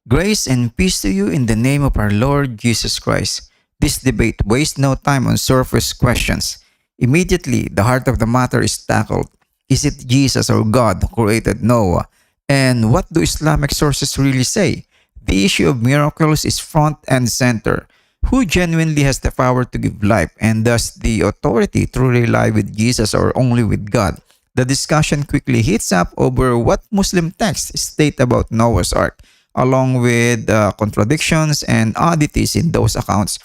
Grace and peace to you in the name of our Lord Jesus Christ. This debate wastes no time on surface questions. Immediately, the heart of the matter is tackled. Is it Jesus or God who created Noah? And what do Islamic sources really say? The issue of miracles is front and center. Who genuinely has the power to give life? And does the authority truly lie with Jesus or only with God? The discussion quickly heats up over what Muslim texts state about Noah's Ark, along with contradictions and oddities in those accounts.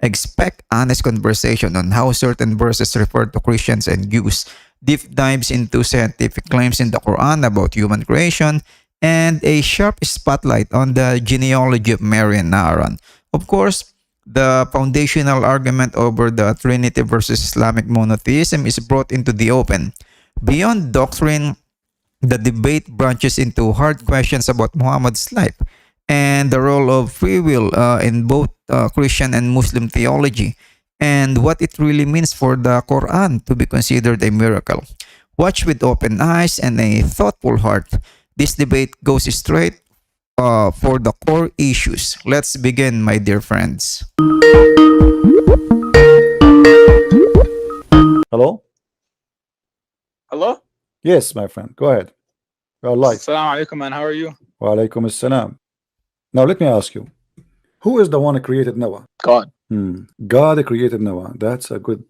Expect honest conversation on how certain verses refer to Christians and Jews, deep dives into scientific claims in the Quran about human creation, and a sharp spotlight on the genealogy of Mary and Aaron. Of course, the foundational argument over the Trinity versus Islamic monotheism is brought into the open. Beyond doctrine, the debate branches into hard questions about Muhammad's life and the role of free will in both Christian and Muslim theology, and what it really means for the Quran to be considered a miracle. Watch with open eyes and a thoughtful heart. This debate goes straight for the core issues. Let's begin, my dear friends. Hello? Hello? Yes, my friend. Go ahead. You are live. Assalamu alaikum, man. How are you? Wa alaikum assalam. Now let me ask you, who is the one who created Noah? God. God created Noah. That's a good.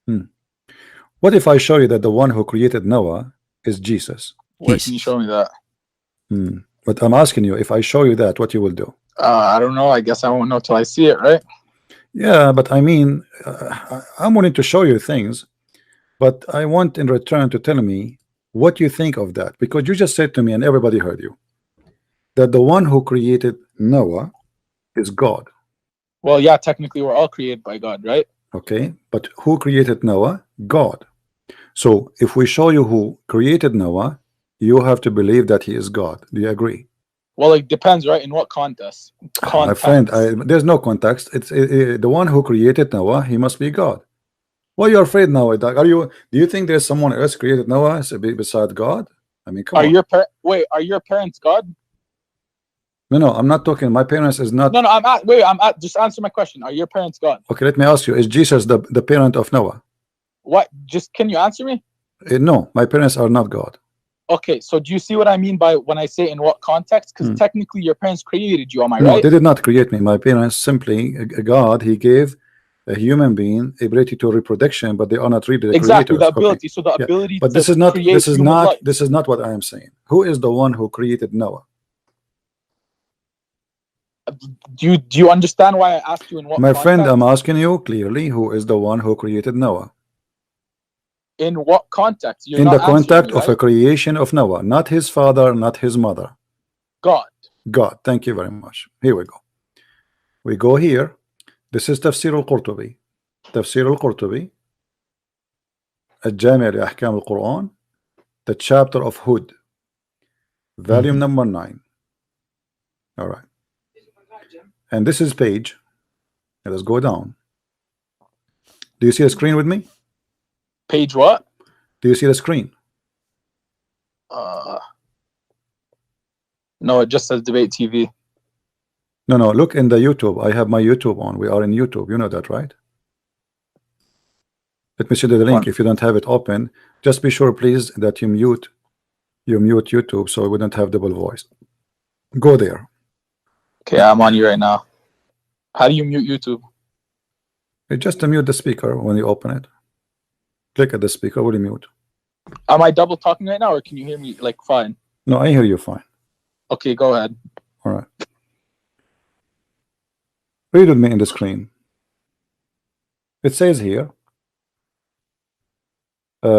What if I show you that the one who created Noah is Jesus? Where can you show me that? But I'm asking you, if I show you that, what you will do? I don't know. I guess I won't know till I see it, right? Yeah, but I mean, I'm willing to show you things, but I want in return to tell me what you think of that, because you just said to me, and everybody heard you, that the one who created Noah is God. Well, yeah, technically we're all created by God, right? Okay, but who created Noah? God. So if we show you who created Noah, you have to believe that he is God. Do you agree? Well, it depends, right? In what context? My friend, there's no context. It's the one who created Noah. He must be God. Why are you afraid now? Do you think there's someone else created Noah beside God? I mean, come on. Are your parents God? No, I'm not talking. My parents is not. No, just answer my question. Are your parents God? Okay, let me ask you. Is Jesus the parent of Noah? What? Just can you answer me? No, my parents are not God. Okay, so do you see what I mean by when I say in what context? Because technically your parents created you, am I right? No, they did not create me. My parents simply, God, he gave a human being ability to reproduction, but they are not really the exactly creators. The ability. Okay. So the ability. But to this is not. create This is not. life. This is not what I am saying. Who is the one who created Noah? Do you understand why I asked you in what? My context? friend, I'm asking you clearly. Who is the one who created Noah? In what context? In the context of a creation of Noah, not his father, not his mother. God. God. Thank you very much. Here we go. We go here. This is Tafsir al-Qurtubi. Tafsir al-Qurtubi. الجامع لأحكام القرآن. The chapter of Hud. Volume number 9. All right. And this is page. Let us go down. Do you see a screen with me? Page what? Do you see the screen? No, it just says debate TV. No, look in the YouTube. I have my YouTube on. We are in YouTube. You know that, right? Let me show you the link. If you don't have it open, just be sure, please, that you mute YouTube so we don't have double voice. Go there. Okay, I'm on you right now. How do you mute YouTube? You just mute the speaker when you open it. Click at the speaker. Will you mute? Am I double talking right now, or can you hear me like fine? No, I hear you fine. Okay, go ahead. All right. Read with me in the screen. It says here, they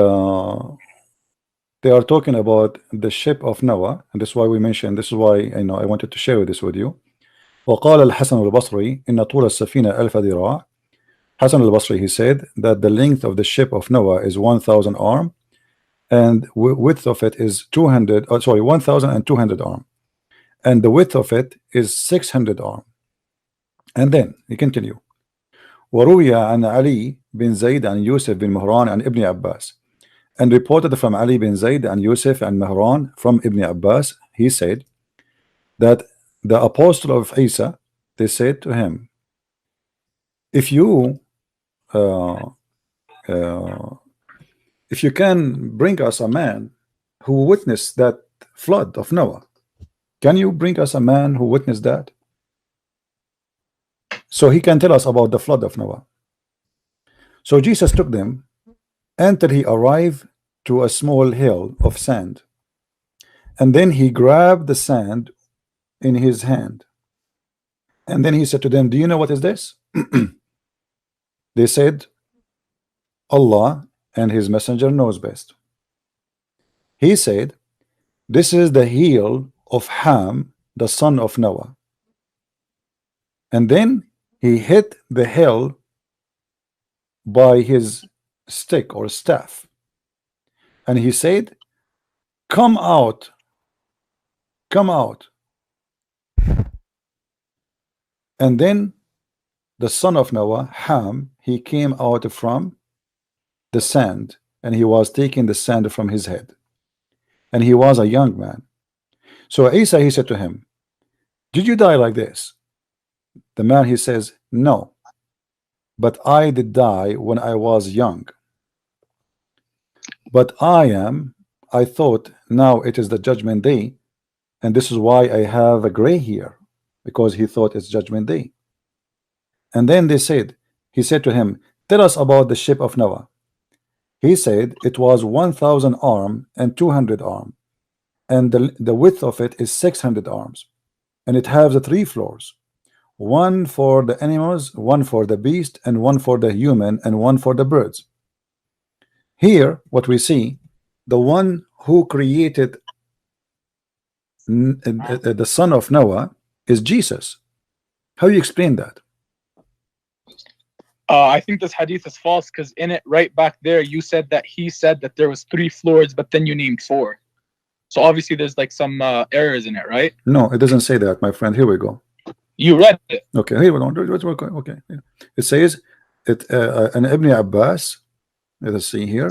are talking about the ship of Noah, and this is why we mentioned. This is why I wanted to share this with you. وقال الحسن البصري إن طول السفينة 1000 ذراع. Hassan al-Basri, he said that the length of the ship of Noah is 1,000 arm, and width of it is 1,200 arm, and the width of it is 600 arm. And then he continue. وروي عن علي بن زيد عن يوسف بن مهران عن ابن عباس and reported from Ali bin Zayd and Yusuf and Mehran from Ibn Abbas, he said that the apostle of Isa, they said to him, if you can bring us a man who witnessed that flood of Noah, can you bring us a man who witnessed that? So he can tell us about the flood of Noah. So Jesus took them until he arrived to a small hill of sand, and then he grabbed the sand in his hand, and then he said to them, do you know what is this? They said, Allah and his messenger knows best. He said, this is the heel of Ham, the son of Noah. And then he hit the hill by his stick or staff, and he said, come out, come out. And then the son of Noah, Ham, he came out from the sand, and he was taking the sand from his head, and he was a young man. So Isa, he said to him, did you die like this? The man, he says, no, but I did die when I was young. But I thought now it is the judgment day, and this is why I have a gray hair, because he thought it's judgment day. And then he said to him, tell us about the ship of Noah. He said it was 1,000 arms and 200 arms, and the width of it is 600 arms, and it has 3 floors, one for the animals, one for the beast, and one for the human, and one for the birds. Here what we see, the one who created the son of Noah is Jesus. How do you explain that? I think this hadith is false, because in it right back there you said that he said that there was 3 floors, but then you named 4. So obviously there's like some errors in it, right? No, it doesn't say that, my friend. Here we go. You read it. Okay, here we go. Okay, it says it an Ibn Abbas. Let us see here.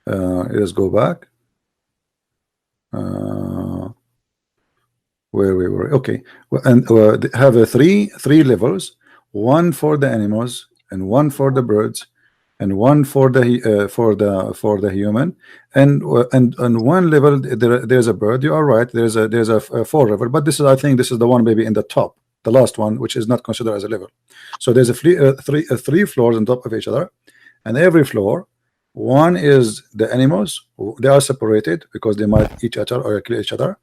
Let us go back. Where we were. Okay, and they have three levels: one for the animals, and one for the birds, and one for the human, and one level there's a bird. You are right. There's a 4 level, but this is, I think this is the one maybe in the top, the last one, which is not considered as a level. So there's a three floors on top of each other, and every floor, one is the animals. They are separated because they might eat each other or kill each other.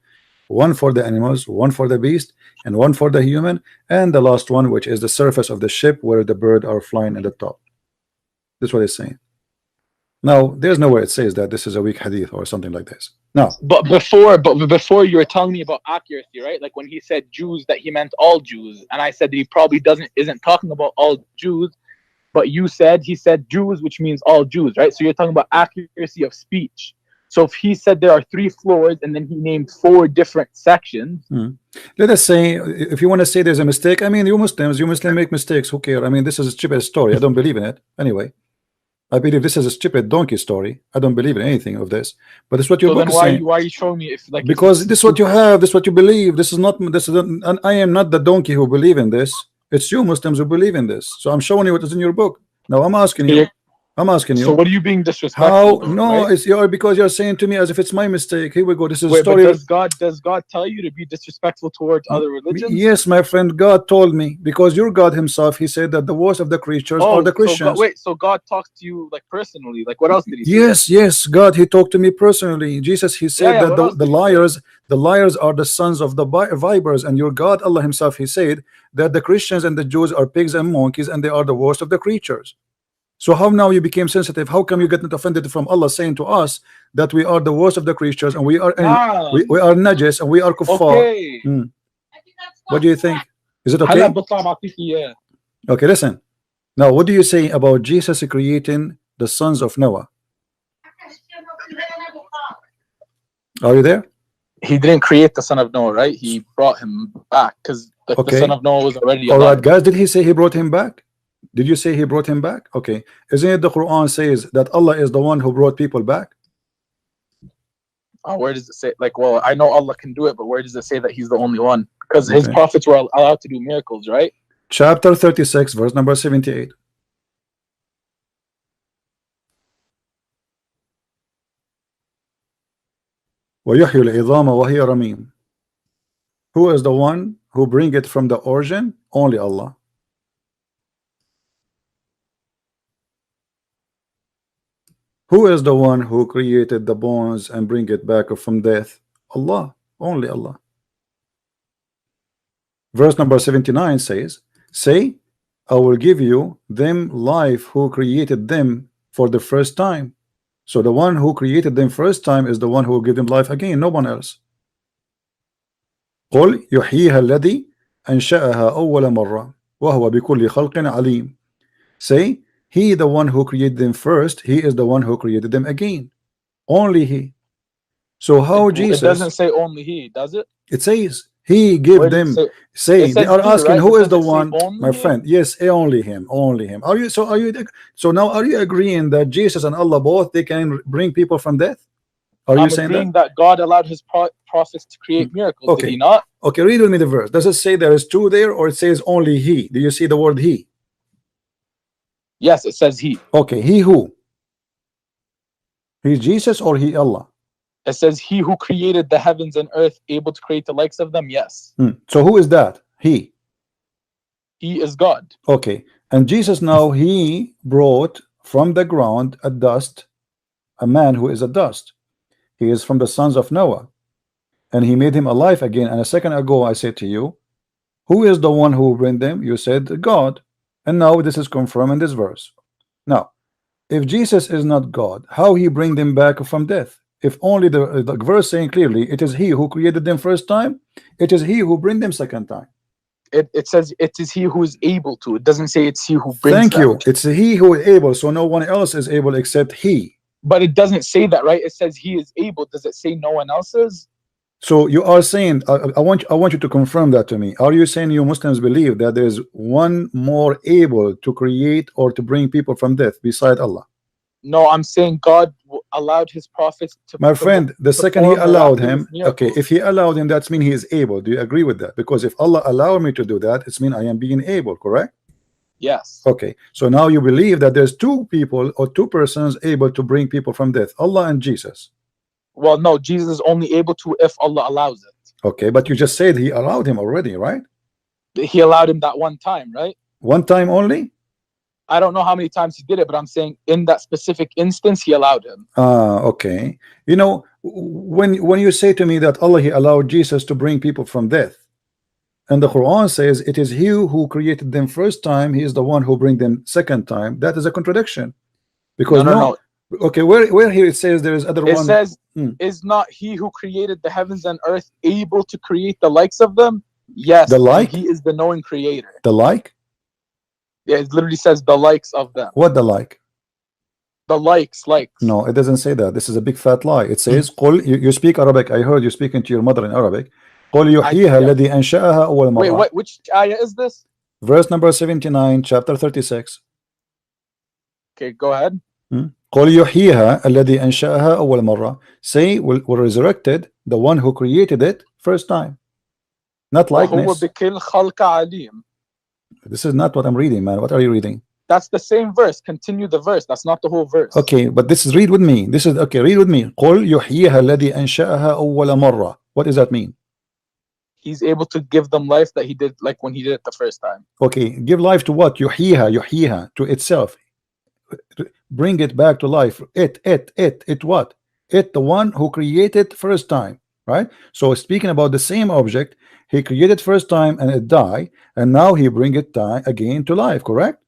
One for the animals, one for the beast, and one for the human, and the last one, which is the surface of the ship where the bird are flying at the top. That's what it's saying. Now, there's nowhere it says that this is a weak hadith or something like this. No. But before you were telling me about accuracy, right? Like when he said Jews, that he meant all Jews, and I said that he probably isn't talking about all Jews, but you said he said Jews, which means all Jews, right? So you're talking about accuracy of speech. So if he said there are 3 floors and then he named 4 different sections. Let us say, if you want to say there's a mistake, I mean, you Muslims make mistakes. Who care? I mean, this is a stupid story. I don't believe in it. Anyway, I believe this is a stupid donkey story. I don't believe in anything of this. But it's what your book is saying. Why are you showing me if like? Because this is what you have. This is what you believe. This is not. And I am not the donkey who believe in this. It's you Muslims who believe in this. So I'm showing you what is in your book. Now I'm asking you. So what are you being disrespectful? How? No, right? It's because you're saying to me as if it's my mistake. Here we go. This is a story. Does God tell you to be disrespectful towards other religions? Yes, my friend. God told me, because your God Himself, He said that the worst of the creatures are the Christians. So God talks to you like personally. Like what else did He say? Yes, God. He talked to me personally. Jesus, He said that the liars are the sons of the vipers, and your God Allah Himself, He said that the Christians and the Jews are pigs and monkeys, and they are the worst of the creatures. So how now you became sensitive? How come you get offended from Allah saying to us that we are the worst of the creatures, and we are we are najis and we are kuffar? Okay. What do you think? Is it okay? Okay, listen. Now, what do you say about Jesus creating the sons of Noah? Are you there? He didn't create the son of Noah, right? He brought him back because the son of Noah was already alive. All right, guys. Did He say He brought him back? Did you say he brought him back? Okay. Isn't it the Quran says that Allah is the one who brought people back? Where does it say? Like, well, I know Allah can do it, but where does it say that He's the only one? Because His Okay. prophets were allowed to do miracles, right? Chapter 36, verse number 78. وَيُحْيِي الْعِظَامَ وَهِيَ رَمِيمٌ. Who is the one who bring it from the origin? Only Allah. Who is the one who created the bones and bring it back from death? Allah. Only Allah. Verse number 79 says, say, I will give you them life who created them for the first time. So the one who created them first time is the one who will give them life again, no one else. قل يحييها الذي أنشأها أول مرة وهو بكل خلق عليم. Say, he the one who created them first, he is the one who created them again. Only he. So how Jesus? It doesn't say only He, does it? It says he gave them. Say they are he, asking right? who It is the doesn't say one, my only friend. Yes, only him, only him. Are you so now are you agreeing that Jesus and Allah both they can bring people from death? Are you I'm saying agreeing that? that God allowed His prophets to create miracles. Okay. Did He not? Okay, read with me the verse. Does it say there is two there, or it says only he? Do you see the word he? Yes, it says He. Okay, he who? He Jesus or he Allah? It says He who created the heavens and earth, able to create the likes of them. Yes. So who is that? He. He is God. Okay, and Jesus now he brought from the ground a dust, a man who is a dust. He is from the sons of Noah, and he made him alive again. And a second ago I said to you, who is the one who will bring them? You said God, and now this is confirmed in this verse. Now, if Jesus is not God, how he bring them back from death? If only the verse saying clearly it is he who created them first time, it is he who bring them second time. It says it is He who is able to. It doesn't say it's He who brings Thank them. you. It's he who is able, so no one else is able except he. But it doesn't say that, right? It says He is able. Does it say no one else is? So you are saying, I want you to confirm that to me. Are you saying you Muslims believe that there is one more able to create or to bring people from death beside Allah? No, I'm saying God allowed His prophets to. My friend, the second he perform allowed miraculous him, okay, miracles. if he allowed him, that means he is able. Do you agree with that? Because if Allah allowed me to do that, it's mean I am being able, correct? Yes. Okay, so now you believe that there's two people or two persons able to bring people from death, Allah and Jesus. Well, no, Jesus is only able to if Allah allows it. Okay, but you just said he allowed him already, right? He allowed him that one time, right? One time only? I don't know how many times he did it, but I'm saying in that specific instance, He allowed him. Okay. You know, when you say to me that Allah he allowed Jesus to bring people from death, and the Quran says it is he who created them first time, he is the one who bring them second time, that is a contradiction. Because No. Okay, where here it says there is other It one. says, is not He who created the heavens and earth able to create the likes of them? Yes. The like? He is the knowing creator. The like? Yeah, it literally says the likes of them. What the like? The likes. No, it doesn't say that. This is a big fat lie. It says, قل, you speak Arabic. I heard you speaking to your mother in Arabic. قل يحييها الذي أنشأها أول مرة. Wait, which ayah is this? Verse number 79, chapter 36. Okay, go ahead. قل يحييها الذي أنشأها أول مرة. Say, will resurrected the one who created it first time. Not وهو likeness. بكل خلق عليم. This is not what I'm reading, man. What are you reading? That's the same verse. Continue the verse. That's not the whole verse. Okay, but this is, read with me. This is, okay, read with me. قل يحييها الذي أنشأها أول مرة. What does that mean? He's able to give them life that He did, like when He did it the first time. Okay, give life to what? يحييها to itself. Bring it back to life. It what? It the one who created first time, right? So speaking about the same object, he created first time and it died, and now he bring it again to life, correct?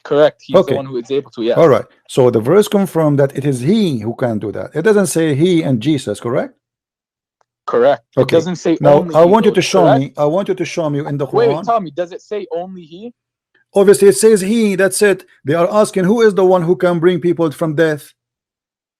Correct. He's Okay. the one who is able to, yes. All right. So the verse confirmed that it is he who can do that. It doesn't say he and Jesus, correct? Correct. It Okay. doesn't say Now only I He, want you though, to show correct? me. I want you to show me in the Wait, Quran. tell me, does it say only He? Obviously, it says he. That's it. They are asking who is the one who can bring people from death.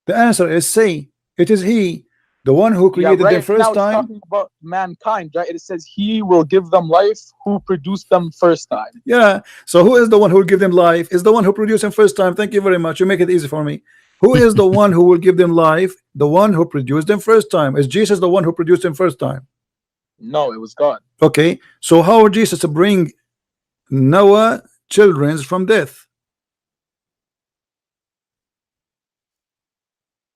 The answer is say it is he. The one who Yeah, created right them first now it's time. talking about mankind, right? It says he will give them life who produced them first time. Yeah. So who is the one who will give them life? Is the one who produced them first time. Thank you very much. You make it easy for me. Who is the one who will give them life? The one who produced them first time. Is Jesus the one who produced them first time? No, it was God. Okay. So how would Jesus bring Noah children from death?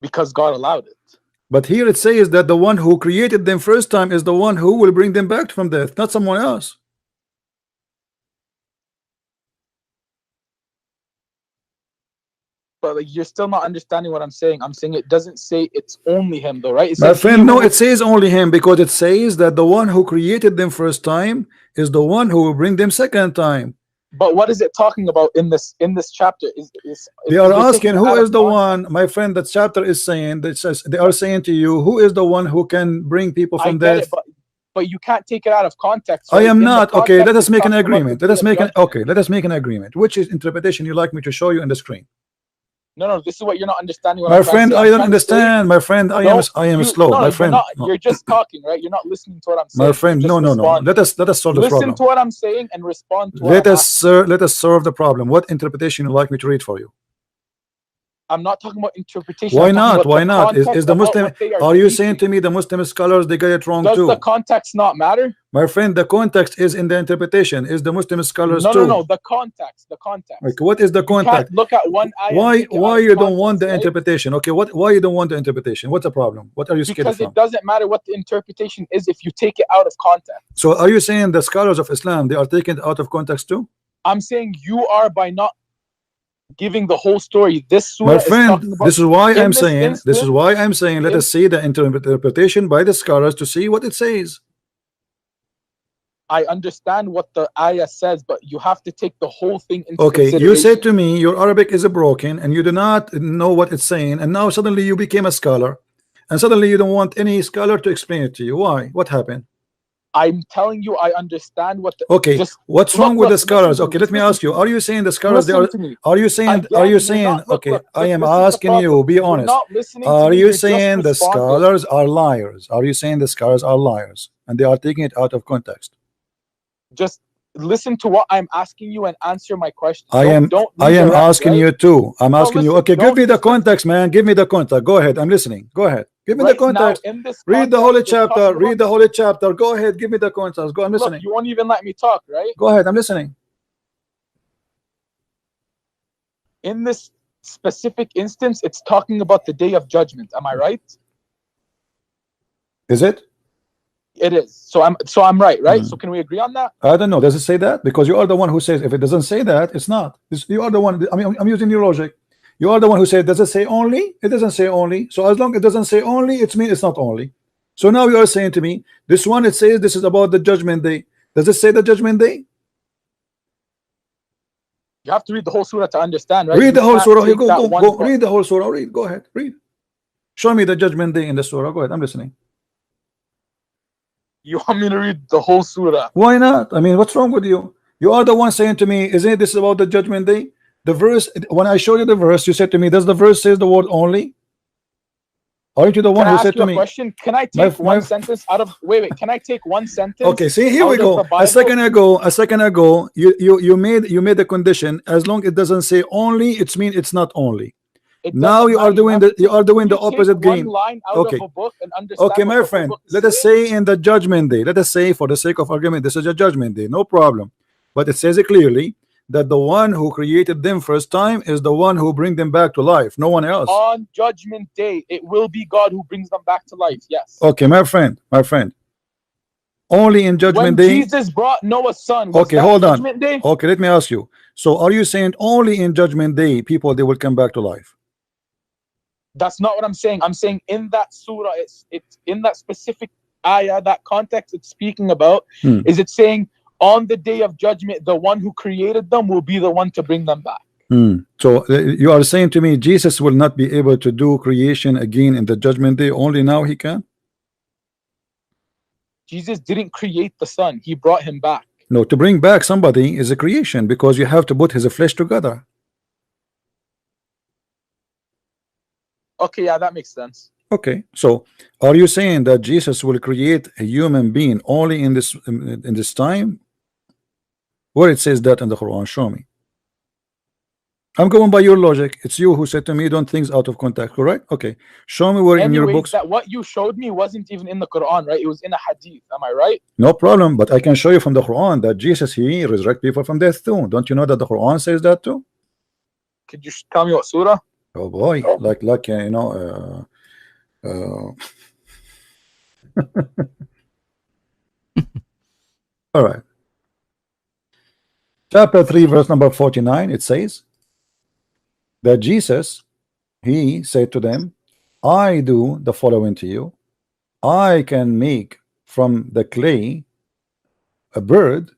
Because God allowed it. But here it says that the one who created them first time is the one who will bring them back from death, not someone else. But like, you're still not understanding what I'm saying. I'm saying it doesn't say it's only him, though, right? It My says he friend, no, will- it says only him, because it says that the one who created them first time is the one who will bring them second time. But what is it talking about in this chapter? They are you're taking asking it who out of is the context. one, my friend, that chapter is saying, that says they are saying to you, who is the one who can bring people I from get death? it, but you can't take it out of context. I Right? am In the not. Okay, let context, us it's make an talking about the agreement. Let day us of make an judgment. okay, let us make an agreement. Which is interpretation you like me to show you in the screen? No, this is what you're not understanding. What My I'm trying to friend, say. I I'm don't trying to say, understand. My friend, I am slow. no, My you're friend, not. You're just talking, right? You're not listening to what I'm saying. my friend, You're just no. responding. Let us solve this Listen problem. to what I'm saying and respond to what I'm asking. Let us solve the problem. What interpretation you like me to read for you? I'm not talking about interpretation. Why I'm talking not? about Why the not? Is context the about Muslim? what they Are you saying teaching. to me the Muslim scholars they get it wrong Does the too? context not matter? My friend, the context is in the interpretation. Is the Muslim scholars No, too? the context. The context. Like, what is the You can't context? look at one ayah and take it Why out of you don't want context, the right? interpretation? Okay, why you don't want the interpretation? What's the problem? What are you scared Because from? it doesn't matter what the interpretation is if you take it out of context. So are you saying the scholars of Islam they are taken out of context too? I'm saying you are by not giving the whole story. This surah My is friend, talking about. this is why in I'm this saying. This is instance- why I'm saying. Let in- us see the interpretation by the scholars to see what it says. I understand what the ayah says, but you have to take the whole thing into Okay, consideration. you said to me your Arabic is broken and you do not know what it's saying, and now suddenly you became a scholar, and suddenly you don't want any scholar to explain it to you. Why? What happened? I'm telling you, I understand what the. Okay, Just what's look, wrong with the listen to scholars? me, Okay, just let me listen ask to you. me. Are you saying the scholars they Listen are? to me. Are you saying? Again, Are you you're saying? not- look, Okay, look, I am this is the asking you. problem. Be You're honest. not listening to Are me, you you're just saying the responding. scholars are liars? Are you saying the scholars are liars and they are taking it out of context? Just listen to what I'm asking you and answer my question. I am redirect, asking right? you too. I'm asking you. listen, Okay, give don't me the just context, man. Give me the context. Go ahead. I'm listening. Go ahead. Give me the right now context. in this Read the context, holy it's chapter. talking Read about. the holy chapter. Go ahead. Give me the context. Go. I'm Look, listening. you won't even let me talk, right? Go ahead. I'm listening. In this specific instance, it's talking about the day of judgment. Am I right? Is it? It is. So I'm right, right? So can we agree on that? I don't know. Does it say that? Because you are the one who says if it doesn't say that, it's not. You are the one. I mean, I'm using your logic. You are the one who said, does it say only? It doesn't say only. So as long as it doesn't say only, it means it's not only. So now you are saying to me, this one, it says this is about the judgment day. Does it say the judgment day? You have to read the whole surah to understand, right? Read You the whole can't surah. take that one Go. part. Read the whole surah. Read. Go ahead. Read. Show me the judgment day in the surah. Go ahead. I'm listening. You want me to read the whole surah? Why not? I mean, what's wrong with you? You are the one saying to me, isn't this about the judgment day? The verse, when I showed you the verse, you said to me, does the verse says the word only? Aren't you the one Can I who ask said you to a me? question? Can I take one sentence out of wait, can I take one sentence? Okay, see, here we out of go. the A Bible? second ago, you made the condition. As long it doesn't say only, it's mean it's not only. It Now doesn't you are matter. doing the opposite one game. line out Okay. of a book and understand Okay, what my the whole friend, book is let us saying? say in the judgment day, let us say for the sake of argument, this is a judgment day, no problem. But it says it clearly that the one who created them first time is the one who bring them back to life, no one else. On judgment day, it will be God who brings them back to life. Yes. Okay, my friend, only in judgment When day. Jesus brought Noah's son, was Okay, that hold on. judgment day? Okay, let me ask you. So are you saying only in judgment day people they will come back to life? That's not what I'm saying. I'm saying in that surah, it's in that specific ayah, that context it's speaking about, is it saying on the day of judgment, the one who created them will be the one to bring them back. So you are saying to me Jesus will not be able to do creation again in the judgment day, only now he can? Jesus didn't create the son, he brought him back. No, to bring back somebody is a creation because you have to put his flesh together. Okay, yeah, that makes sense. Okay, so are you saying that Jesus will create a human being only in this time? Where it says that in the Quran? Show me. I'm going by your logic. It's you who said to me, don't things out of context, correct? Okay, show me where in your Anyways, books. that what you showed me wasn't even in the Quran, right? It was in a hadith. Am I right? No problem, but I can show you from the Quran that Jesus, he resurrect people from death too. Don't you know that the Quran says that too? Could you tell me what surah? Oh boy, like you know, all right. Chapter 3, verse number 49, it says that Jesus, he said to them, I do the following to you. I can make from the clay a bird,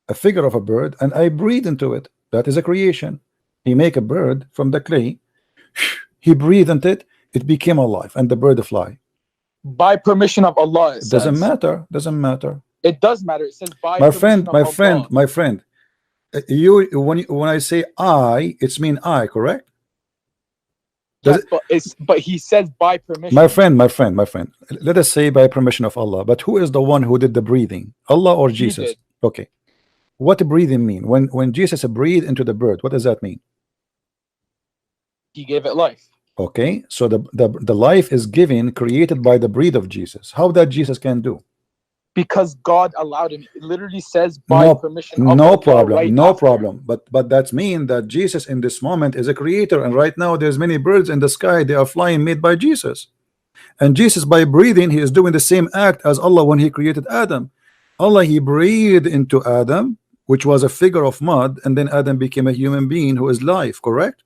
a figure of a bird, and I breathe into it. That is a creation. He make a bird from the clay, he breathed into it, it became alive, and the bird fly. By permission of Allah. It doesn't matter. Doesn't matter. It does matter. It says by My permission friend, of my Allah. friend, my friend. When I say I, it's mean I, correct? Yes, but he says by permission. My friend. Let us say by permission of Allah. But who is the one who did the breathing? Allah or Jesus? Okay. What breathing mean? When Jesus breathed into the bird, what does that mean? He gave it life. Okay, so the life is given, created by the breath of Jesus. How that Jesus can do? Because God allowed him. It literally says by permission of no Allah. problem, Right no after. problem. But that's mean that Jesus in this moment is a creator, and right now there's many birds in the sky. They are flying, made by Jesus. And Jesus, by breathing, he is doing the same act as Allah when he created Adam. Allah, he breathed into Adam, which was a figure of mud, and then Adam became a human being who is life, correct?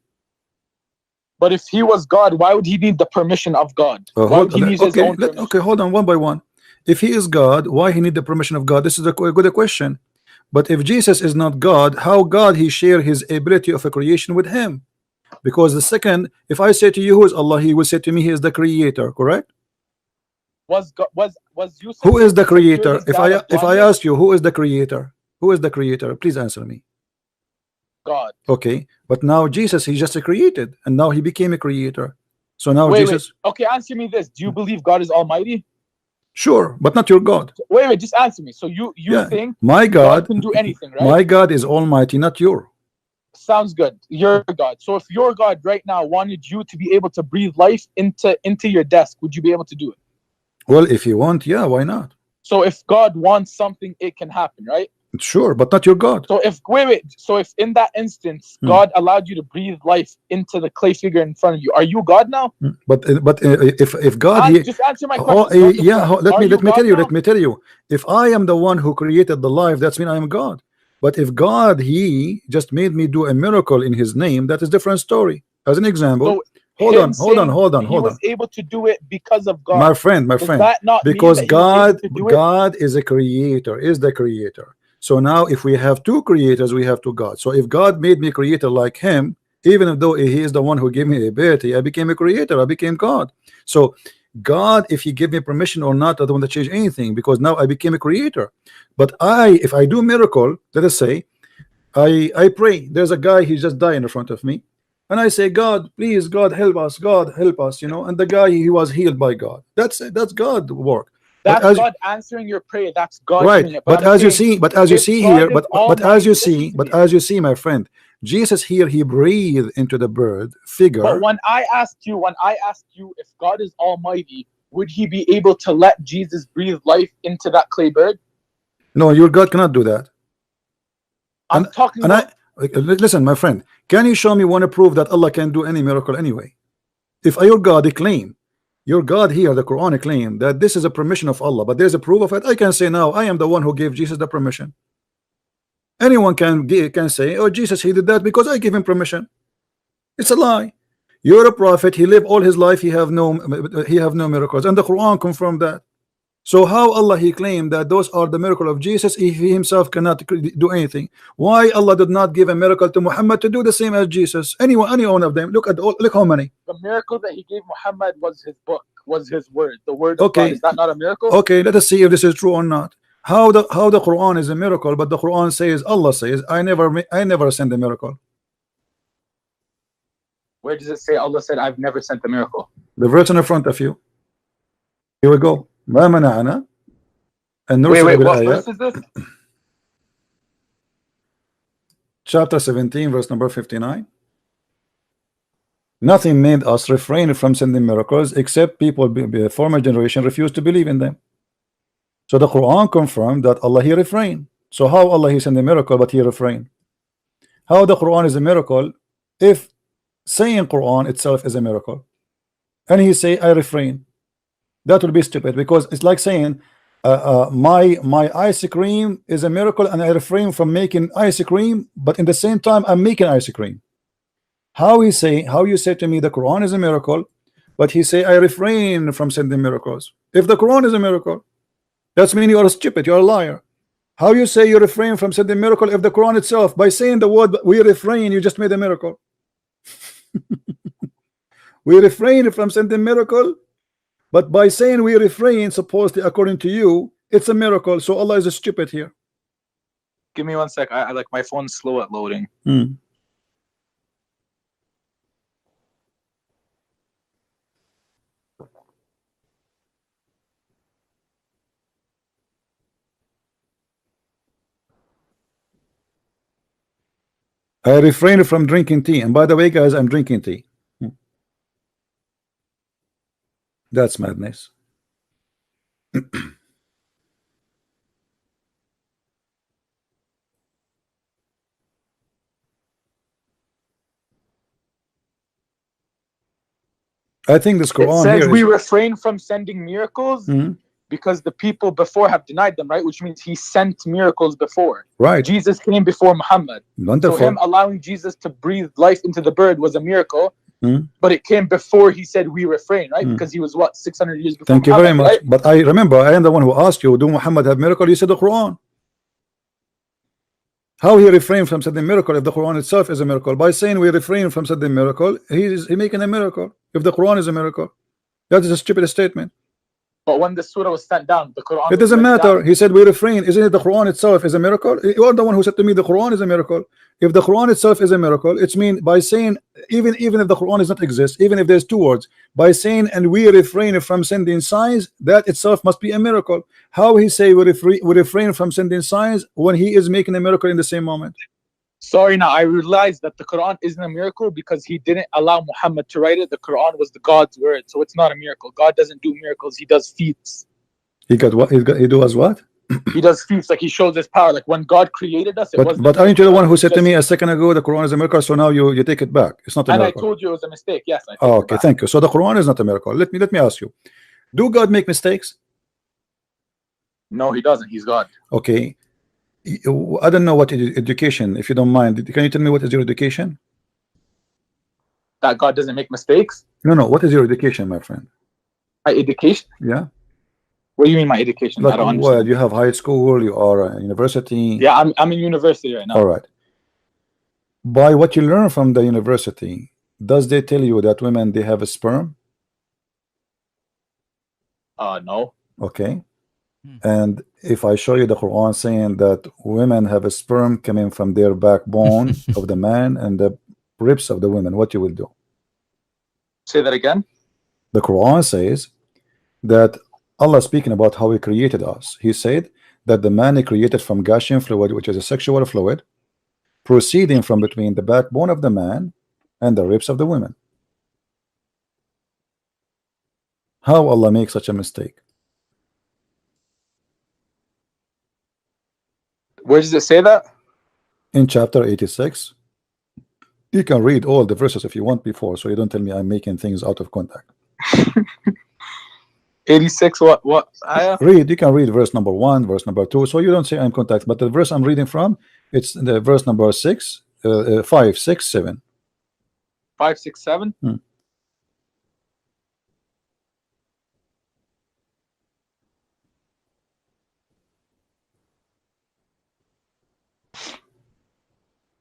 But if he was God, why would he need the permission of God? Why would he need his own permission? Okay, hold on one by one. If he is God, why he need the permission of God? This is a good question. But if Jesus is not God, how God he share his ability of a creation with him? Because the second, if I say to you who is Allah, he will say to me he is the creator, correct? Was you? Who is the creator? If I ask you who is the creator, who is the creator? Please answer me. God. Okay, but now Jesus, he just created, and now he became a creator. So now Jesus. Wait. Okay, answer me this: do you believe God is Almighty? Sure, but not your God. Wait, just answer me. So you think my God can do anything, right? My God is Almighty, not your. Sounds good. Your God. So if your God right now wanted you to be able to breathe life into your desk, would you be able to do it? Well, if you want, yeah, why not? So if God wants something, it can happen, right? Sure, but not your God. So if so if in that instance God allowed you to breathe life into the clay figure in front of you, are you God now? But if God, just answer my question. Let me tell you. If I am the one who created the life, that's mean I am God. But if God, he just made me do a miracle in his name, that is a different story. As an example, so hold on. He was able to do it because of God. My friend, because God is a creator, is the creator. So now if we have two creators, we have two gods. So if God made me a creator like him, even though he is the one who gave me the ability, I became a creator, I became God. So God, if he gave me permission or not, I don't want to change anything, because now I became a creator. But if I do miracle, let us say I pray, there's a guy, he just died in front of me, and I say, God, please, God help us, God help us, and the guy, he was healed by God. That's God work. That's God answering your prayer. That's God doing it. But as you see here, my friend, Jesus here, he breathed into the bird figure. But when I asked you if God is Almighty, would he be able to let Jesus breathe life into that clay bird? No, your God cannot do that. I'm talking about... Listen, my friend, can you show me one proof that Allah can do any miracle anyway? If your God claim, your God here, the Quran claim that this is a permission of Allah, but there's a proof of it, I can say now, I am the one who gave Jesus the permission. Anyone can say, oh, Jesus, he did that because I gave him permission. It's a lie. You're a prophet, he lived all his life, he have no miracles, and the Quran confirmed that. So how Allah he claimed that those are the miracle of Jesus if he himself cannot do anything? Why Allah did not give a miracle to Muhammad to do the same as Jesus? Any one of them. Look how many. The miracle that he gave Muhammad was his book, was his word, the word of God. Is that not a miracle? Okay, let us see if this is true or not. How the Quran is a miracle, but the Quran says, Allah says, I never send a miracle. Where does it say Allah said I've never sent the miracle? The verse in front of you. Here we go. ما منعنا أن Wait, نرسل wait, what بالآيات. verse is this? Chapter 17, verse number 59. Nothing made us refrain from sending miracles except people the former generation refused to believe in them. So the Quran confirmed that Allah He refrained. So how Allah He sent a miracle but He refrained? How the Quran is a miracle if saying Quran itself is a miracle? And He say I refrain. That would be stupid, because it's like saying my ice cream is a miracle and I refrain from making ice cream, but in the same time I'm making ice cream. How you say to me the Quran is a miracle, but he say I refrain from sending miracles? If the Quran is a miracle, that's mean you are stupid, you are a liar. How you say you refrain from sending miracle if the Quran itself, by saying the word we refrain, you just made a miracle? We refrain from sending miracle, but by saying we refrain, supposedly according to you, it's a miracle. So Allah is a stupid here. Give me 1 sec. I like my phone's slow at loading. I refrain from drinking tea, and by the way, guys, I'm drinking tea. That's madness. I think this It Quran says here we is refrain from sending miracles because the people before have denied them, right? Which means he sent miracles before. right. Jesus came before Muhammad. Wonderful. So him allowing Jesus to breathe life into the bird was a miracle, but it came before he said we refrain, right? Because he was what, 600 years before Thank you Muhammad, very much. right? But I remember I am the one who asked you, do Muhammad have miracle? You said the Quran. How he refrained from sending miracle if the Quran itself is a miracle? By saying we refrain from sending miracle, he making a miracle. If the Quran is a miracle, that is a stupid statement. But when the surah was sent down, the Quran It was doesn't sent matter. down. He said we refrain. Isn't it the Quran itself is a miracle? You are the one who said to me the Quran is a miracle. If the Quran itself is a miracle, it's mean by saying even if the Quran does not exist, even if there's two words, by saying and we refrain from sending signs, that itself must be a miracle. How he say we refrain from sending signs when he is making a miracle in the same moment? Sorry, now I realized that the Quran isn't a miracle because he didn't allow Muhammad to write it. The Quran was the God's word, so it's not a miracle. God doesn't do miracles; He does feats. He got what? He do as what? He does feats, like He shows His power. Like when God created us, it wasn't. But aren't you the one who said to me a second ago the Quran is a miracle? So now you take it back. It's not a and miracle. I told you it was a mistake. Yes, I take Oh, it okay, back. thank you. So the Quran is not a miracle. Let me ask you: do God make mistakes? No, He doesn't. He's God. Okay. I don't know what is education, if you don't mind. Can you tell me what is your education? That God doesn't make mistakes. No. What is your education, my friend? My education? Yeah. What do you mean my education? Like, I don't understand. you have high school, you are a university. Yeah, I'm in university right now. All right. By what you learn from the university, does they tell you that women they have a sperm? No. Okay. And if I show you the Quran saying that women have a sperm coming from their backbone of the man and the ribs of the women, what you will do? Say that again. The Quran says that Allah speaking about how He created us. He said that the man He created from gushing fluid, which is a sexual fluid, proceeding from between the backbone of the man and the ribs of the women. How Allah makes such a mistake? Where does it say that? In chapter 86. You can read all the verses if you want before, so you don't tell me I'm making things out of context. 86. What? Ayah? Read. You can read verse number 1, verse number 2, so you don't say I'm contact. But the verse I'm reading from, it's the verse number 6, 5, 6, 7. 5, 6, 7.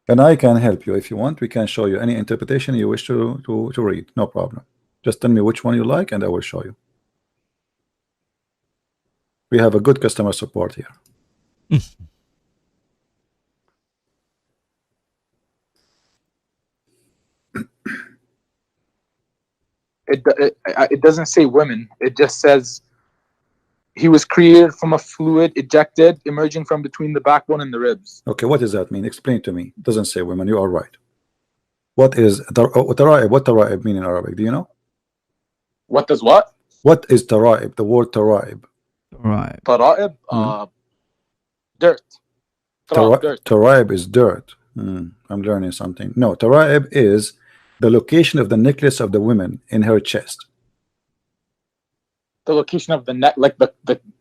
And I can help you if you want. We can show you any interpretation you wish to read. No problem. Just tell me which one you like, and I will show you. We have a good customer support here. It doesn't say women. It just says He was created from a fluid ejected, emerging from between the backbone and the ribs. Okay, what does that mean? Explain to me. It doesn't say women. You are right. What is tara'ib? What tara'ib mean in Arabic? Do you know? What does what? What is tara'ib? The word tara'ib. Right. Tara'ib? Dirt. Dirt. Tara'ib is dirt. I'm learning something. No, tara'ib is the location of the necklace of the women in her chest. The location of the neck, like the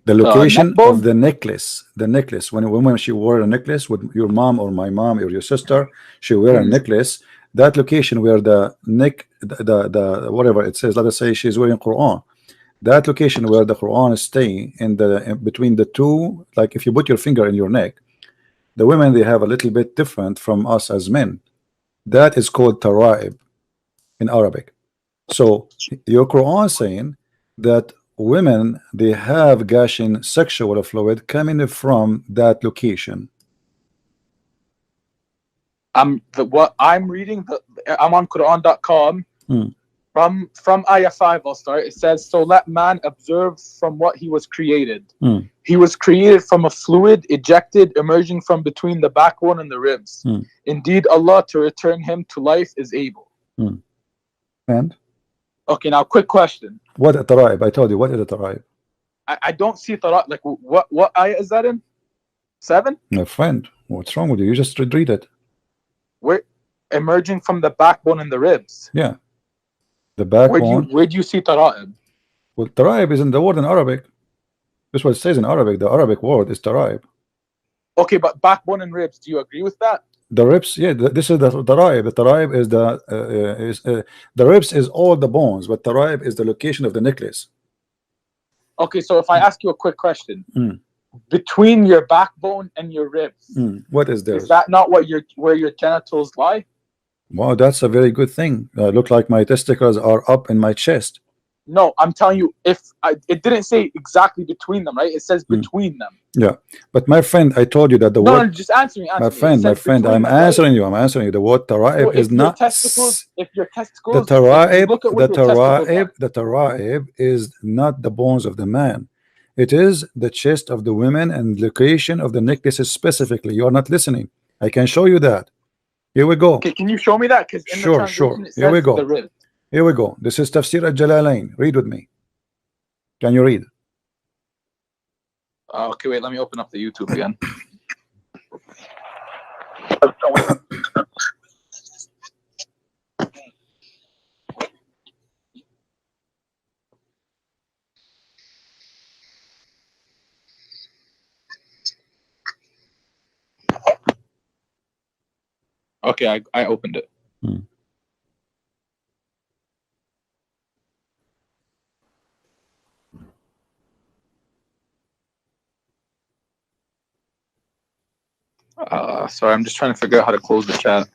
location neck bone? of the necklace. The necklace. When a woman, she wore a necklace with your mom or my mom or your sister, she wear a necklace. That location where the neck, the whatever it says, let us say she's wearing Qur'an. That location where the Qur'an is staying in between the two, like if you put your finger in your neck, the women, they have a little bit different from us as men. That is called tara'ib in Arabic. So your Quran saying that women, they have gushing sexual fluid coming from that location. What I'm reading, I'm on Qur'an.com. From ayah 5, I'll start. It says, so let man observe from what he was created. He was created from a fluid ejected, emerging from between the backbone and the ribs. Indeed, Allah to return him to life is able. And? Okay, now quick question. What a tara'ib? I told you, what is a tara'ib? I don't see tara'ib. Like, what ayah is that in? 7? My friend, what's wrong with you? You just read it. We're emerging from the backbone and the ribs. Yeah. The backbone. Where do you see tara'ib? Well, tara'ib is in the word in Arabic. This is what it says in Arabic. The Arabic word is tara'ib. Okay, but backbone and ribs, do you agree with that? The ribs, yeah, this is the tara'ib. The tara'ib is the ribs is all the bones, but tara'ib is the location of the necklace. Okay, so if I ask you a quick question, between your backbone and your ribs, what is there? Is that not where your genitals lie? Wow, that's a very good thing. Look like my testicles are up in my chest. No, I'm telling you, it didn't say exactly between them, right? It says between them. Yeah, but my friend, I told you that the word. No, just answer me. My friend, I'm answering you. I'm answering you. The word tara'ib is not. If your testicles. The tara'ib is not the bones of the man. It is the chest of the women and location of the necklaces specifically. You are not listening. I can show you that. Here we go. Okay, can you show me that? Because sure. Here we go. Here we go. This is Tafsir al-Jalalain. Read with me. Can you read? Okay, wait. Let me open up the YouTube again. Okay, I opened it. Sorry, I'm just trying to figure out how to close the chat.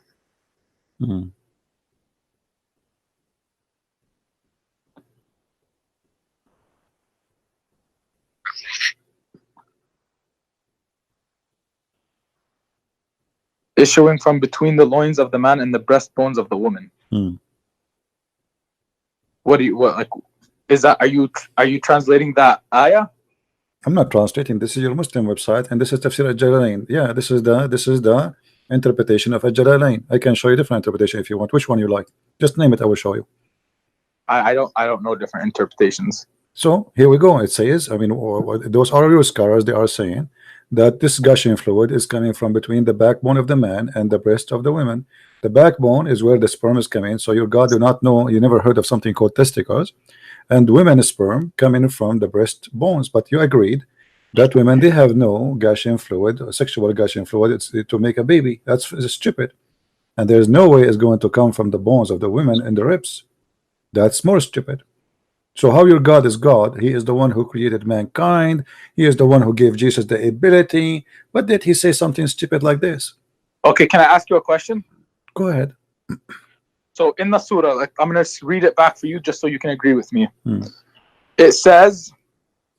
Issuing from between the loins of the man and the breastbones of the woman. What is that? Are you translating that ayah? I'm not translating. This is your Muslim website, and this is Tafsir al-Jalalain. Yeah, this is the interpretation of al-Jalalain. I can show you different interpretation if you want. Which one you like? Just name it. I will show you. I don't know different interpretations. So here we go. It says, I mean, those are your scholars. They are saying that this gushing fluid is coming from between the backbone of the man and the breast of the women. The backbone is where the sperm is coming. So your God do not know. You never heard of something called testicles. And women's sperm coming from the breast bones, but you agreed that women, they have no gushing fluid, sexual gushing fluid. It's to make a baby. That's stupid, and there's no way it's going to come from the bones of the women and the ribs. That's more stupid. So how your God is God? He is the one who created mankind. He is the one who gave Jesus the ability. But did he say something stupid like this? Okay, can I ask you a question? Go ahead. So in the surah, like, I'm going to read it back for you just so you can agree with me. It says,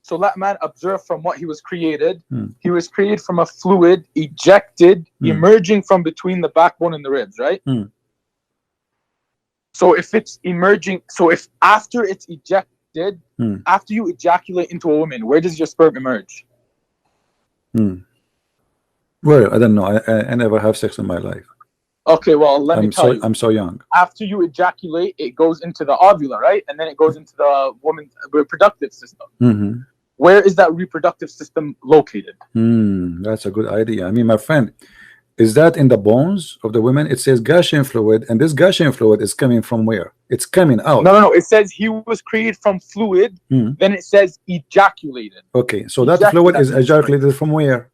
so let man observe from what he was created. He was created from a fluid ejected, emerging from between the backbone and the ribs, right? So if it's emerging, so if after it's ejected, after you ejaculate into a woman, where does your sperm emerge? Well, I don't know. I never have sex in my life. Okay, well, let me tell you. I'm so young. After you ejaculate, it goes into the ovula, right? And then it goes into the woman's reproductive system. Where is that reproductive system located? That's a good idea. I mean, my friend, is that in the bones of the women? It says gushing fluid, and this gushing fluid is coming from where? It's coming out. No. It says he was created from fluid. Then it says ejaculated. Okay, so that fluid is ejaculated from where?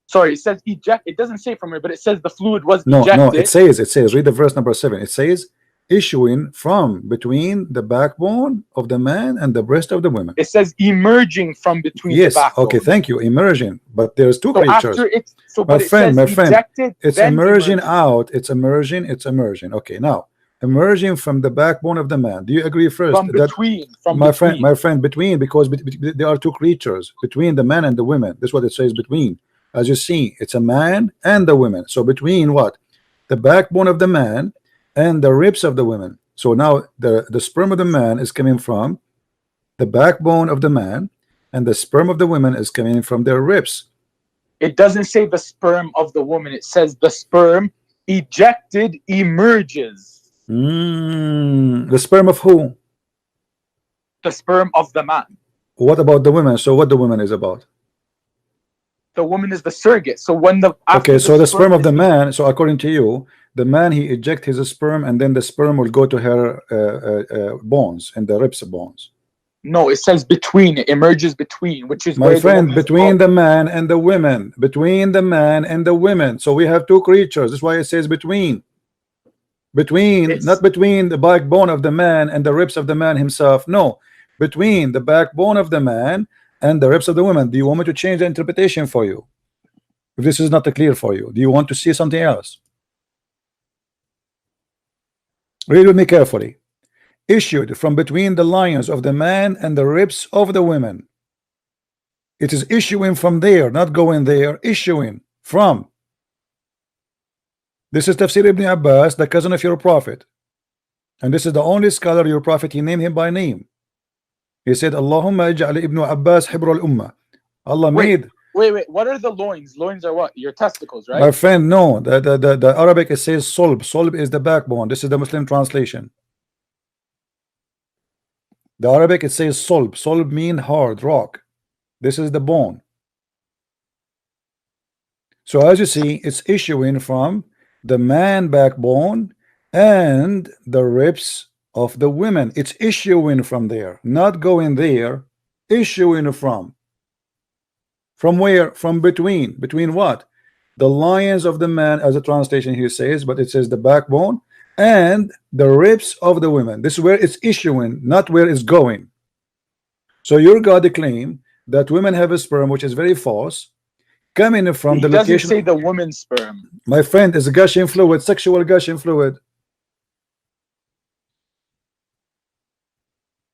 Sorry, it says eject. It doesn't say from where, but it says the fluid was ejected. No, it says. Read the verse number 7. It says issuing from between the backbone of the man and the breast of the woman. It says emerging from between the backbone. Okay, thank you. Emerging, but there's two creatures. My friend, it's emerging out. It's emerging. Okay, now emerging from the backbone of the man. Do you agree first? My friend, between, because there are two creatures between the man and the women. That's what it says, between. As you see, it's a man and the women. So between what? The backbone of the man and the ribs of the women. So now the sperm of the man is coming from the backbone of the man, and the sperm of the women is coming from their ribs. It doesn't say the sperm of the woman. It says the sperm ejected emerges. The sperm of who? The sperm of the man. What about the women? So what the woman is about? The woman is the surrogate. So when the the sperm of the man. So according to you, the man, he eject his sperm, and then the sperm will go to her bones and the ribs bones. No, it says between. It emerges between, which is my friend, between the man and the women. Between the man and the women. So we have two creatures. That's why it says between. Not between the backbone of the man and the ribs of the man himself. No, between the backbone of the man and the ribs of the woman. Do you want me to change the interpretation for you? If this is not clear for you, do you want to see something else? Read with me carefully. Issued from between the lions of the man and the ribs of the women. It is issuing from there, not going there. Issuing from. This is Tafsir Ibn Abbas, the cousin of your prophet, and this is the only scholar your prophet, he named him by name. He said, Allahumma ij'al Ibn Abbas hibr al-ummah. Allah made. Wait. What are the loins? Loins are what? Your testicles, right? My friend, no. The Arabic, it says solb. Solb is the backbone. This is the Muslim translation. The Arabic, it says solb. Solb mean hard, rock. This is the bone. So as you see, it's issuing from the man backbone and the ribs of the women. It's issuing from there, not going there. Issuing from where? From between. Between what? The lions of the man, as a translation here says, but it says the backbone and the ribs of the women. This is where it's issuing, not where it's going. So your God claim that women have a sperm, which is very false, coming from the location. It doesn't say the woman's sperm. My friend, is a gushing fluid, sexual gushing fluid.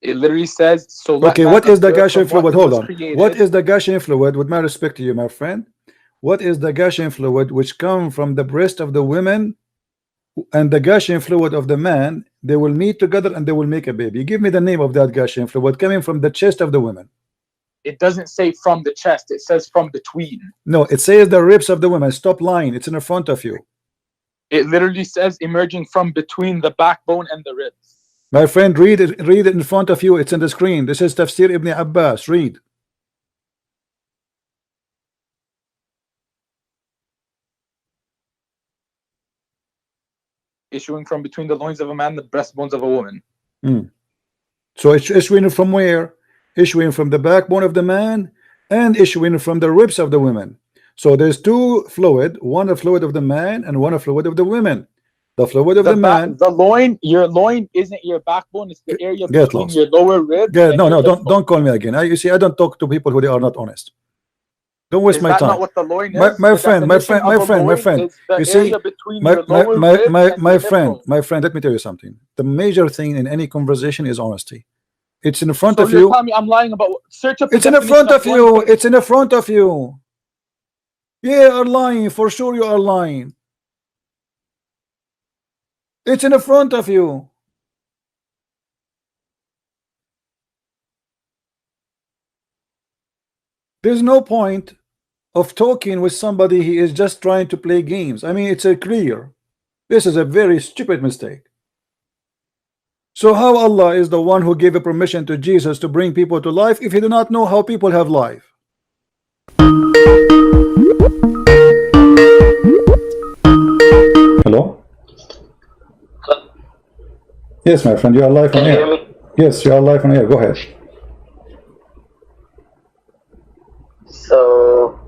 It literally says, so okay, what is the gushing fluid? Hold on. What is the gushing fluid? With my respect to you, my friend, what is the gushing fluid which come from the breast of the women and the gushing fluid of the man? They will meet together and they will make a baby. Give me the name of that gushing fluid coming from the chest of the women. It doesn't say from the chest. It says from between. No, it says the ribs of the women. Stop lying. It's in front of you. It literally says emerging from between the backbone and the ribs. My friend, read it in front of you. It's in the screen. This is Tafsir Ibn Abbas. Read. Issuing from between the loins of a man, the breastbones of a woman. So it's issuing from where? Issuing from the backbone of the man and issuing from the ribs of the women. So there's two fluid, one a fluid of the man and one a fluid of the women. The fluid of the man. The loin, your loin isn't your backbone. It's the area between your lower ribs. No, don't call me again. You see, I don't talk to people who they are not honest. Don't waste my time. Not what the loin is? My friend. You see, my friend. Let me tell you something. The major thing in any conversation is honesty. It's in front of you. Me I'm lying about. Search up. It's in front of you. It's in front of you. Yeah, you're lying for sure. You are lying. It's in front of you. There's no point of talking with somebody he is just trying to play games. I mean, it's a clear. This is a very stupid mistake. So how Allah is the one who gave a permission to Jesus to bring people to life if he do not know how people have life? Hello? Yes, my friend, you are live on Can you hear air. me? Yes, you are live on air. Go ahead. So